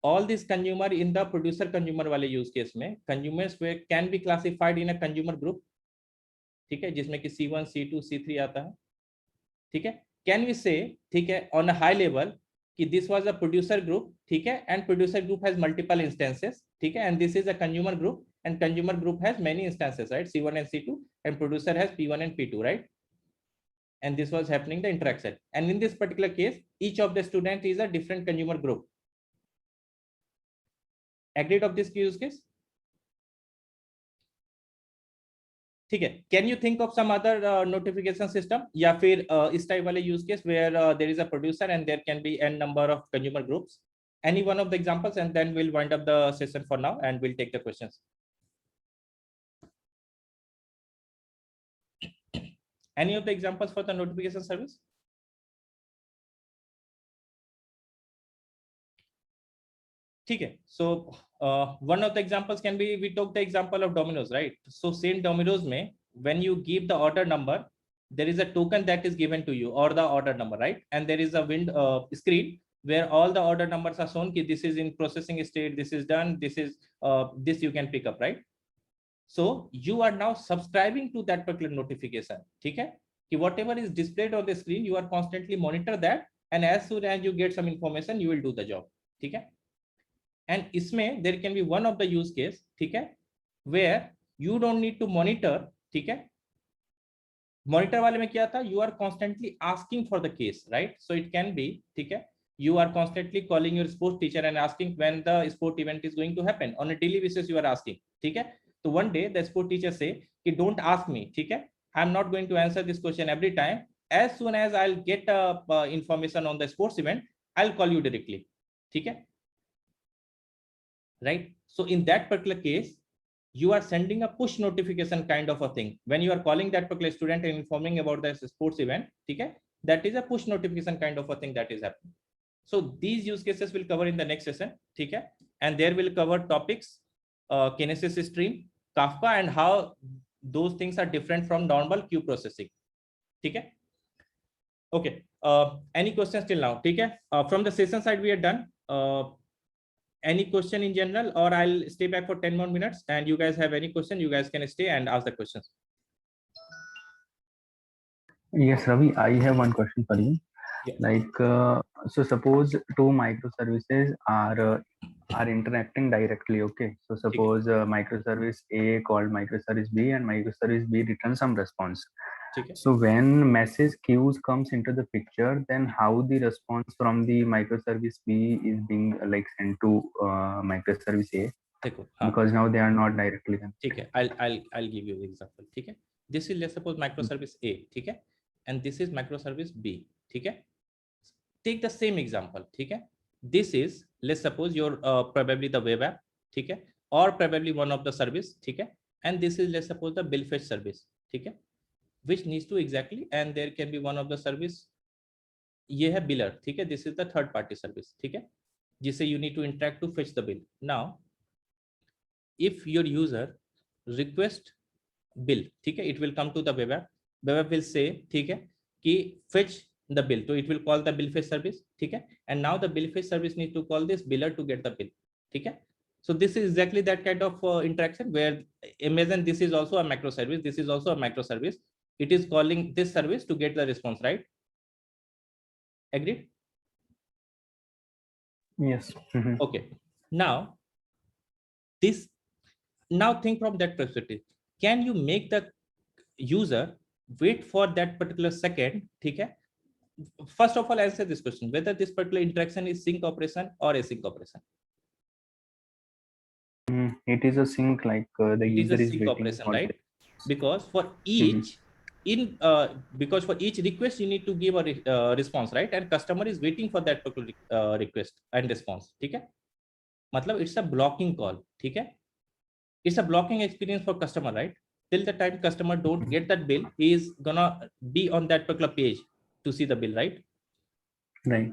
all these consumer in the producer consumer wale use case में consumers can be classified in a consumer group. ठीक है, जिसमें कि C1, C2, C3 आता है. ठीक है, can we say, ठीक है, on a high level कि this was a producer group, ठीक है, and producer group has multiple instances, ठीक है, and this is a consumer group, and consumer group has many instances, right? C1 and C2, and producer has P1 and P2, right? And this was happening the interaction. And in this particular case, each of the student is a different consumer group. Agreed of this use case? ठीक है, can you think of some other notification system या फिर इस type वाले use case where there is a producer and there can be n number of consumer groups? Any one of the examples, and then we'll wind up the session for now and we'll take the questions. Any of the examples for the notification service? ठीक है, so one of the examples can be, we took the example of Domino's, right? So same Domino's में, when you give the order number, there is a token that is given to you, or the order number, right? And there is a screen where all the order numbers are shown, this is in processing state, this is done, this is this you can pick up, right? So you are now subscribing to that particular notification, ठीक है, कि whatever is displayed on the screen, you are constantly monitor that, and as soon as you get some information, you will do the job, ठीक है. And इसमें there can be one of the use case, ठीक है, where you don't need to monitor, ठीक है. Monitor वाले में क्या था? You are constantly asking for the case, right? So it can be, ठीक है, you are constantly calling your sports teacher and asking when the sport event is going to happen. On a daily basis you are asking, ठीक है. So one day the sport teacher say कि don't ask me, ठीक है, I'm not going to answer this question every time. As soon as I'll get information on the sports event, I'll call you directly, ठीक है. Right? So in that particular case, you are sending a push notification kind of a thing. When you are calling that particular student and informing about the sports event, okay, that is a push notification kind of a thing that is happening. So these use cases will cover in the next session, okay, and there will cover topics, Kinesis stream, Kafka, and how those things are different from normal queue processing, okay. Okay, any questions till now? Okay, from the session side we are done. Any question in general, or I'll stay back for 10 more minutes, and you guys have any question, you guys can stay and ask the questions. Yes, Ravi, I have one question for you. Yeah. Like so suppose two microservices are interacting directly. Okay, so suppose microservice A called microservice B and microservice B returns some response. ठीक है. So when message queues comes into the picture, then how the response from the microservice B is being like sent to microservice A, देखो हाँ because now they are not directly connected. ठीक है. I'll give you the example. ठीक है. This is let's suppose microservice A. ठीक है. And this is microservice B. ठीक है. Take the same example. ठीक है. This is let's suppose your probably the web app. ठीक है. Or probably one of the service. ठीक है. And this is let's suppose the bill fetch service. ठीक है. Which needs to exactly and there can be one of the service. ये है biller. ठीक है. This is the third party service. ठीक है. जिससे you need to interact to fetch the bill. Now if your user request bill, ठीक है, it will come to the web app will say, ठीक है, कि fetch the bill, so it will call the bill fetch service, ठीक है, and now the bill fetch service need to call this biller to get the bill, ठीक है. So this is exactly that kind of interaction where imagine this is also a microservice, this is also a microservice, it is calling this service to get the response, right? Agreed? Yes. Mhm. Okay. Now think from that perspective. Can you make the user wait for that particular second? ठीक है. First of all, answer this question: whether this particular interaction is sync operation or async operation. It is a sync, like the It is user a is sync waiting operation, for right? Because for each because for each request you need to give a response, right? And customer is waiting for that particular request and response. ठीक है. मतलब it's a blocking call. ठीक है. It's a blocking experience for customer, right? Till the time customer don't get that bill, he is gonna be on that particular page to see the bill, right? Right.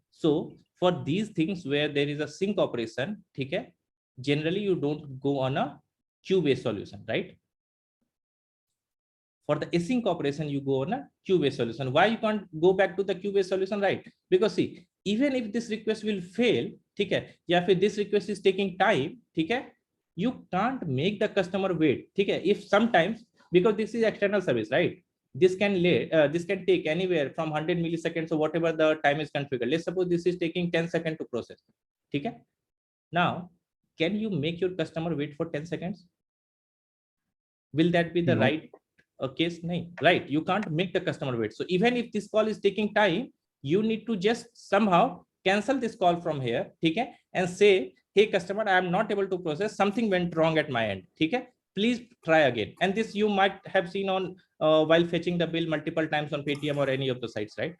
So for these things where there is a sync operation, ठीक है, generally you don't go on a queue-based solution, right? For the async operation, you go on a queue-based solution. Why you can't go back to the queue-based solution, right? Because see, even if this request will fail, ठीक है, या फिर this request is taking time, ठीक है, you can't make the customer wait, ठीक है. If sometimes, because this is external service, right? This can take anywhere from 100 milliseconds or whatever the time is configured. Let's suppose this is taking 10 seconds to process, ठीक है. Now, can you make your customer wait for 10 seconds? Will that be the No. right case? No, right? You can't make the customer wait. So even if this call is taking time, you need to just somehow cancel this call from here, okay? And say, hey customer, I am not able to process, something went wrong at my end, okay? Please try again. And this you might have seen on while fetching the bill multiple times on Paytm or any of the sites, right?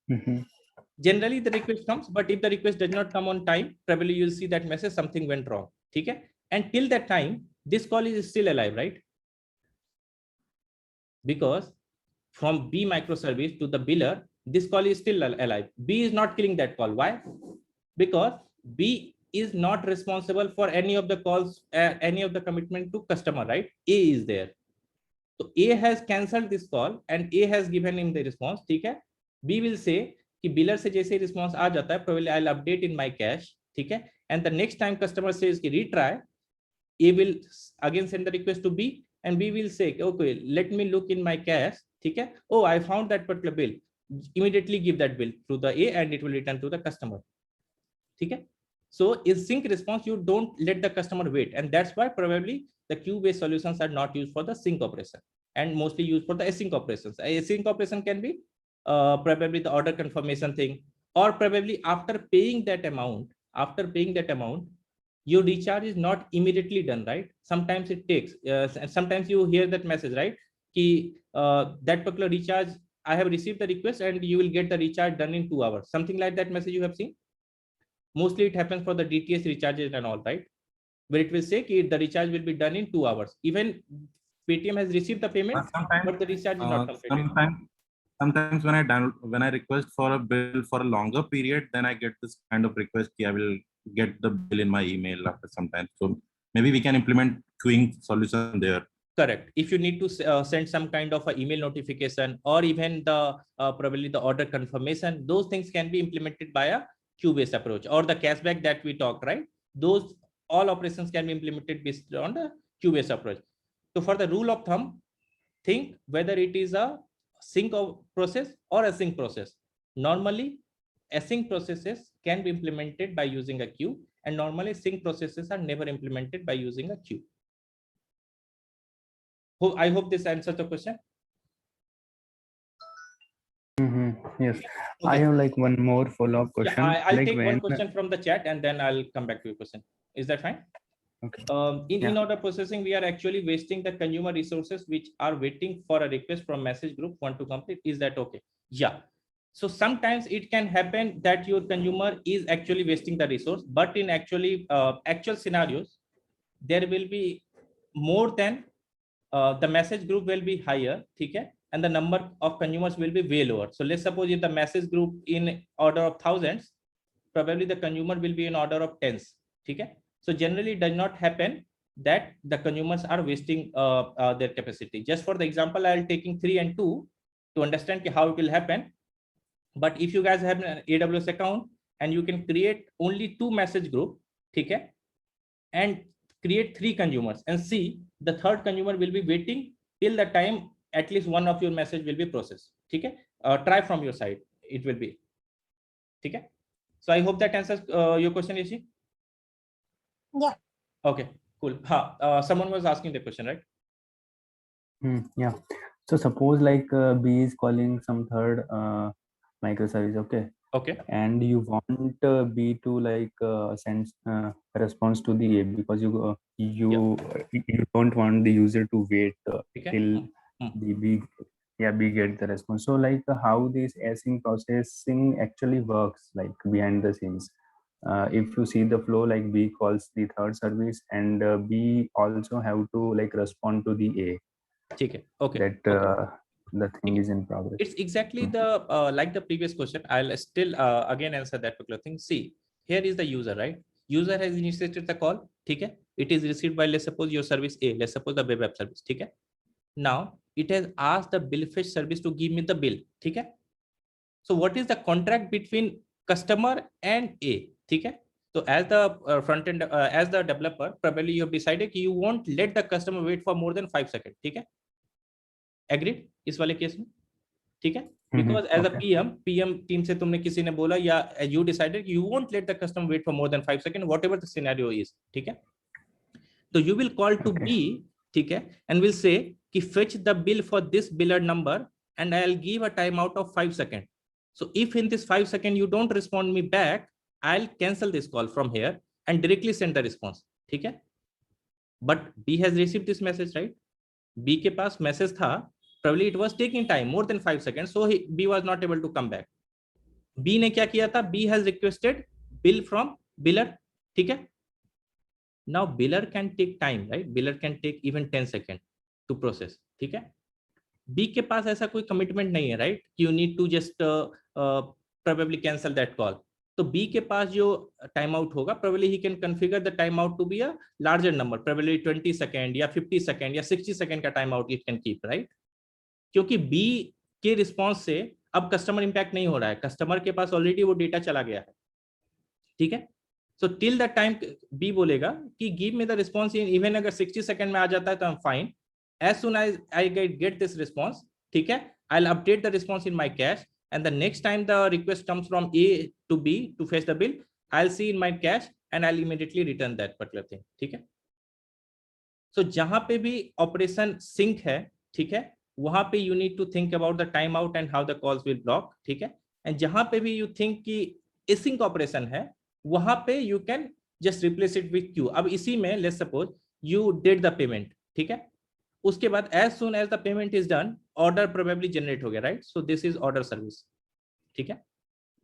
Mhm. Generally the request comes, but if the request does not come on time, probably you'll see that message, something went wrong, okay? And till that time, this call is still alive, right? Because from B microservice to the biller, this call is still alive. B is not killing that call. Why? Because B is not responsible for any of the calls, any of the commitment to customer, right? A is there. So A has cancelled this call and A has given him the response. ठीक है? B will say कि biller से जैसे response आ जाता है, probably I'll update in my cache. ठीक है? And the next time customer says कि retry, A will again send the request to B and B will say, okay, let me look in my cache. ठीक है? Oh, I found that particular bill. Immediately give that bill to the A and it will return to the customer. ठीक है? So in sync response, you don't let the customer wait, and that's why probably the queue-based solutions are not used for the sync operation and mostly used for the async operations. Async operation can be probably the order confirmation thing, or probably after paying that amount, your recharge is not immediately done, right? Sometimes it takes, sometimes you hear that message, right? That particular recharge, I have received the request and you will get the recharge done in 2 hours. Something like that message you have seen. Mostly it happens for the DTS recharges and all, right? Where it will say that the recharge will be done in 2 hours. Even Paytm has received the payment, but the recharge is not completed. Sometimes when I request for a bill for a longer period, then I get this kind of request. I will get the bill in my email after some time. So maybe we can implement queuing solution there. Correct. If you need to send some kind of an email notification or even the probably the order confirmation, those things can be implemented by a queue-based approach, or the cashback that we talked, right? Those all operations can be implemented based on the queue-based approach. So for the rule of thumb, think whether it is a sync process or async process. Normally, async processes can be implemented by using a queue, and normally sync processes are never implemented by using a queue. I hope this answers the question. Yes. Okay. I have like one more follow-up question. Yeah, I'll like take one when question from the chat and then I'll come back to your question. Is that fine? Okay. In Yeah. in-order processing, we are actually wasting the consumer resources which are waiting for a request from message group want to complete. Is that okay? Yeah. So sometimes it can happen that your consumer is actually wasting the resource, but in actual scenarios, there will be more than the message group will be higher, okay? And the number of consumers will be way lower. So let's suppose if the message group in order of thousands, probably the consumer will be in order of tens, okay? So generally it does not happen that the consumers are wasting their capacity. Just for the example, I'll taking 3 and 2 to understand how it will happen. But if you guys have an AWS account and you can create only 2 message group, okay, and create 3 consumers and see the third consumer will be waiting till the time at least one of your message will be processed. Okay, try from your side, it will be okay. So I hope that answers your question, Ishi. Yeah. Okay, cool. Someone was asking the question, right? Yeah. So suppose like B is calling some third microservice, okay? Okay. And you want B to like send a response to the A because you you don't want the user to wait Okay. till the B get the response. So like how this async processing actually works like behind the scenes. If you see the flow, like B calls the third service and B also have to like respond to the A. Okay. That Okay. the thing is in progress. It's exactly the like the previous question. I'll still again answer that particular thing. See, here is the user, right? User has initiated the call. Okay. It is received by, let's suppose, your service A. Let's suppose the web app service. Okay. Now it has asked the bill fetch service to give me the bill. Okay. So what is the contract between customer and A? Okay. So as the front end, as the developer, probably you have decided you won't let the customer wait for more than 5 seconds. Okay. Agreed? इस वाले case में ठीक है, because as a PM team से तुमने किसी ने बोला या you decided you won't let the customer wait for more than 5 seconds, whatever the scenario is, ठीक है? तो you will call to B, ठीक है, and will say कि fetch the bill for this biller number and I'll give a timeout of 5 seconds. So if in this 5 seconds you don't respond me back, I'll cancel this call from here and directly send the response, ठीक है? But B has received this message, right? B के पास message था, probably it was taking time more than 5 seconds, so B was not able to come back. B ने क्या किया था? B has requested bill from biller, ठीक है? Now biller can take time, right? Biller can take even 10 seconds to process, ठीक है? B के पास ऐसा कोई commitment नहीं है, right? You need to just probably cancel that call. तो B के पास जो timeout होगा, probably he can configure the timeout to be a larger number, probably 20 second या 50 second या 60 second का timeout it can keep, right? क्योंकि B के response से अब कस्टमर इंपैक्ट नहीं हो रहा है, कस्टमर के पास ऑलरेडी वो डेटा चला गया है, ठीक है? So till the time B बोलेगा कि give me the response in, even अगर 60 सेकंड में आ जाता है तो I am fine, as soon as I get this response, ठीक है, I will update the response in my cache and the next time the request comes from A to B to fetch the bill, I will see in my cache and I will immediately return that particular thing, ठीक है? सो जहां पे भी operation sink है, ठीक है, वहां पे you need to think about the time out and how the calls will block, ठीक है? एंड जहां पे भी यू थिंक कि एसिंक ऑपरेशन है, वहां पे you can just replace it with queue. अब इसी में let's suppose you did the payment, ठीक है, उसके बाद as soon as the payment is done, order probably generate हो गया, राइट? So this is order service, ठीक है?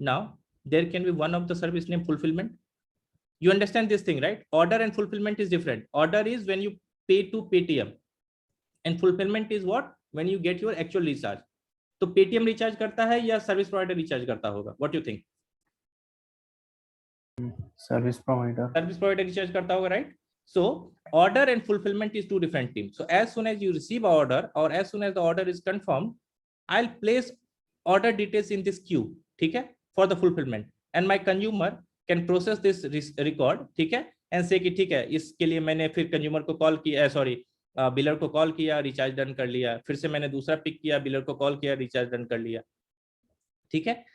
Now there can be one of the service name fulfillment. You understand this thing, right? Order and fulfillment is different. Order is when you pay to Paytm, and fulfillment is what? When you get your actual recharge. तो Paytm recharge करता है या service provider recharge करता होगा? What do you think? Service provider. Service provider recharge करता होगा, right? So order and fulfillment is two different teams. So as soon as you receive an order or as soon as the order is confirmed, I'll place order details in this queue, ठीक है, for the fulfillment, and my consumer can process this record, ठीक है, and say कि ठीक है, इसके लिए मैंने फिर consumer को call किया, sorry, बिलर को कॉल किया, रिचार्ज डन कर लिया, फिर से मैंने दूसरा पिक किया, बिलर को कॉल किया, रिचार्ज डन कर लिया, ठीक है।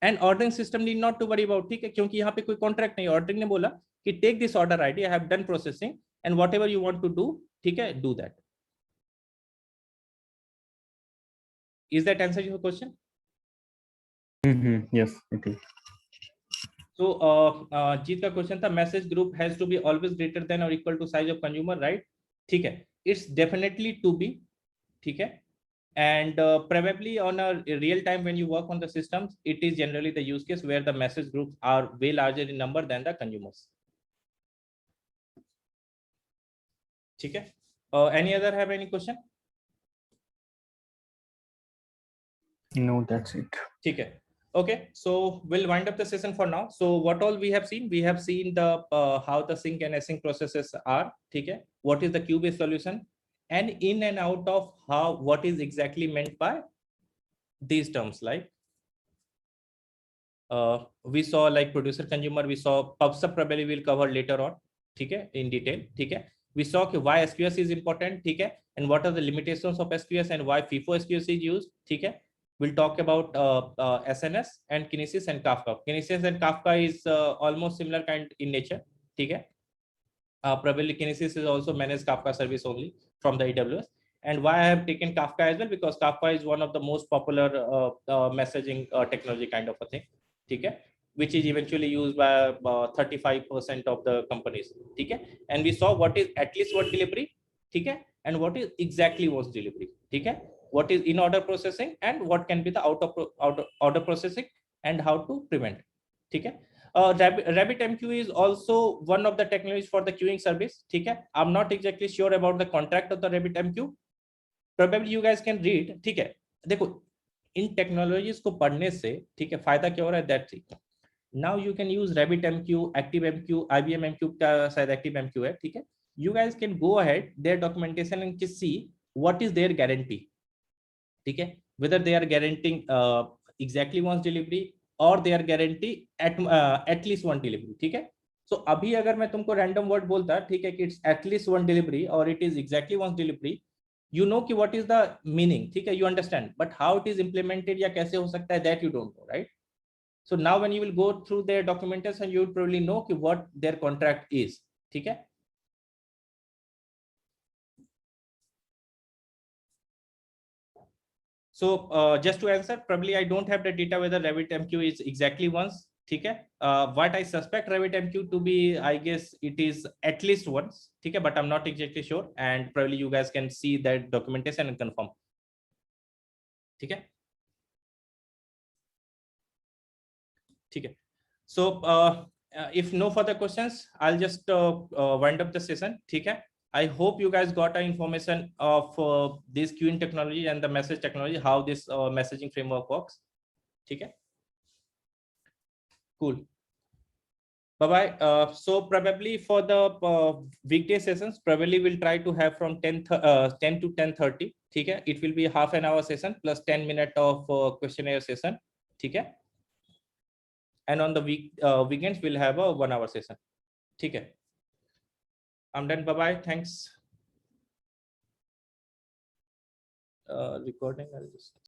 And ordering system need not to worry about, ठीक है, क्योंकि यहाँ पे कोई कॉन्ट्रैक्ट नहीं, ऑर्डरिंग ने बोला कि take this order ID, I have done processing and whatever you want to do, ठीक है, do that. Is that answer your question? Yes, it is. So जीत का क्वेश्चन था, message group has to be always greater than or equal to size of consumer, right? ठीक है, it's definitely to be, ठीक है, and probably on a real time when you work on the systems, it is generally the use case where the message groups are way larger in number than the consumers, ठीक है। Any other have any question? No, that's it. ठीक है, okay, so we'll wind up the session for now. So what all we have seen the how the sync and async processes are, ठीक है, what is the queue based solution, and in and out of how what is exactly meant by these terms, like we saw like producer consumer, we saw pub sub, probably we'll cover later on, ठीक है, in detail, ठीक है। We saw कि why SQS is important, ठीक है, and what are the limitations of SQS and why FIFO SQS is used, ठीक है। We'll talk about SNS and Kinesis and Kafka. Kinesis and Kafka is almost similar kind in nature, ठीक है। Probably Kinesis is also managed Kafka service only from the AWS. And why I have taken Kafka as well, because Kafka is one of the most popular messaging technology kind of a thing, ठीक है, which is eventually used by 35% of the companies, ठीक है। And we saw what is at least one delivery, ठीक है, and what is exactly one delivery, ठीक है, what is in order processing and what can be the out of order processing and how to prevent, ठीक है। RabbitMQ is also one of the technologies for the queuing service, ठीक है। I'm not exactly sure about the contract of the RabbitMQ, probably you guys can read, ठीक है। देखो इन technologies को पढ़ने से, ठीक है, फायदा क्या हो रहा है, दैट ठीक। Now you can use RabbitMQ, ActiveMQ, IBMMQ का शायद ActiveMQ है, ठीक है। You guys can go ahead their documentation and just see what is their guarantee, ठीक है, whether they are guaranteeing exactly one delivery or they are guarantee at least one delivery, ठीक है। So अभी अगर मैं तुमको random word बोलता, ठीक है, कि it's at least one delivery or it is exactly one delivery, you know कि what is the meaning, ठीक है, you understand, but how it is implemented या कैसे हो सकता है, that you don't know, right? So now when you will go through their documentation, you will probably know कि what their contract is, ठीक है। So just to answer, probably I don't have the data whether RabbitMQ is exactly once, ठीक है। What I suspect RabbitMQ to be, I guess it is at least once, ठीक है, but I'm not exactly sure, and probably you guys can see that documentation and confirm, ठीक है, ठीक है। So if no further questions, I'll just wind up the session, ठीक है। I hope you guys got information of this queuing technology and the message technology, how this messaging framework works, ठीक है, cool, bye bye। So probably for the weekday sessions, probably we'll try to have from 10 to 10:30, ठीक है, it will be half an hour session plus 10 minutes of questionnaire session, ठीक है, and on the weekends we'll have a 1 hour session, ठीक है। I'm done, bye bye, thanks। Recording, I'll just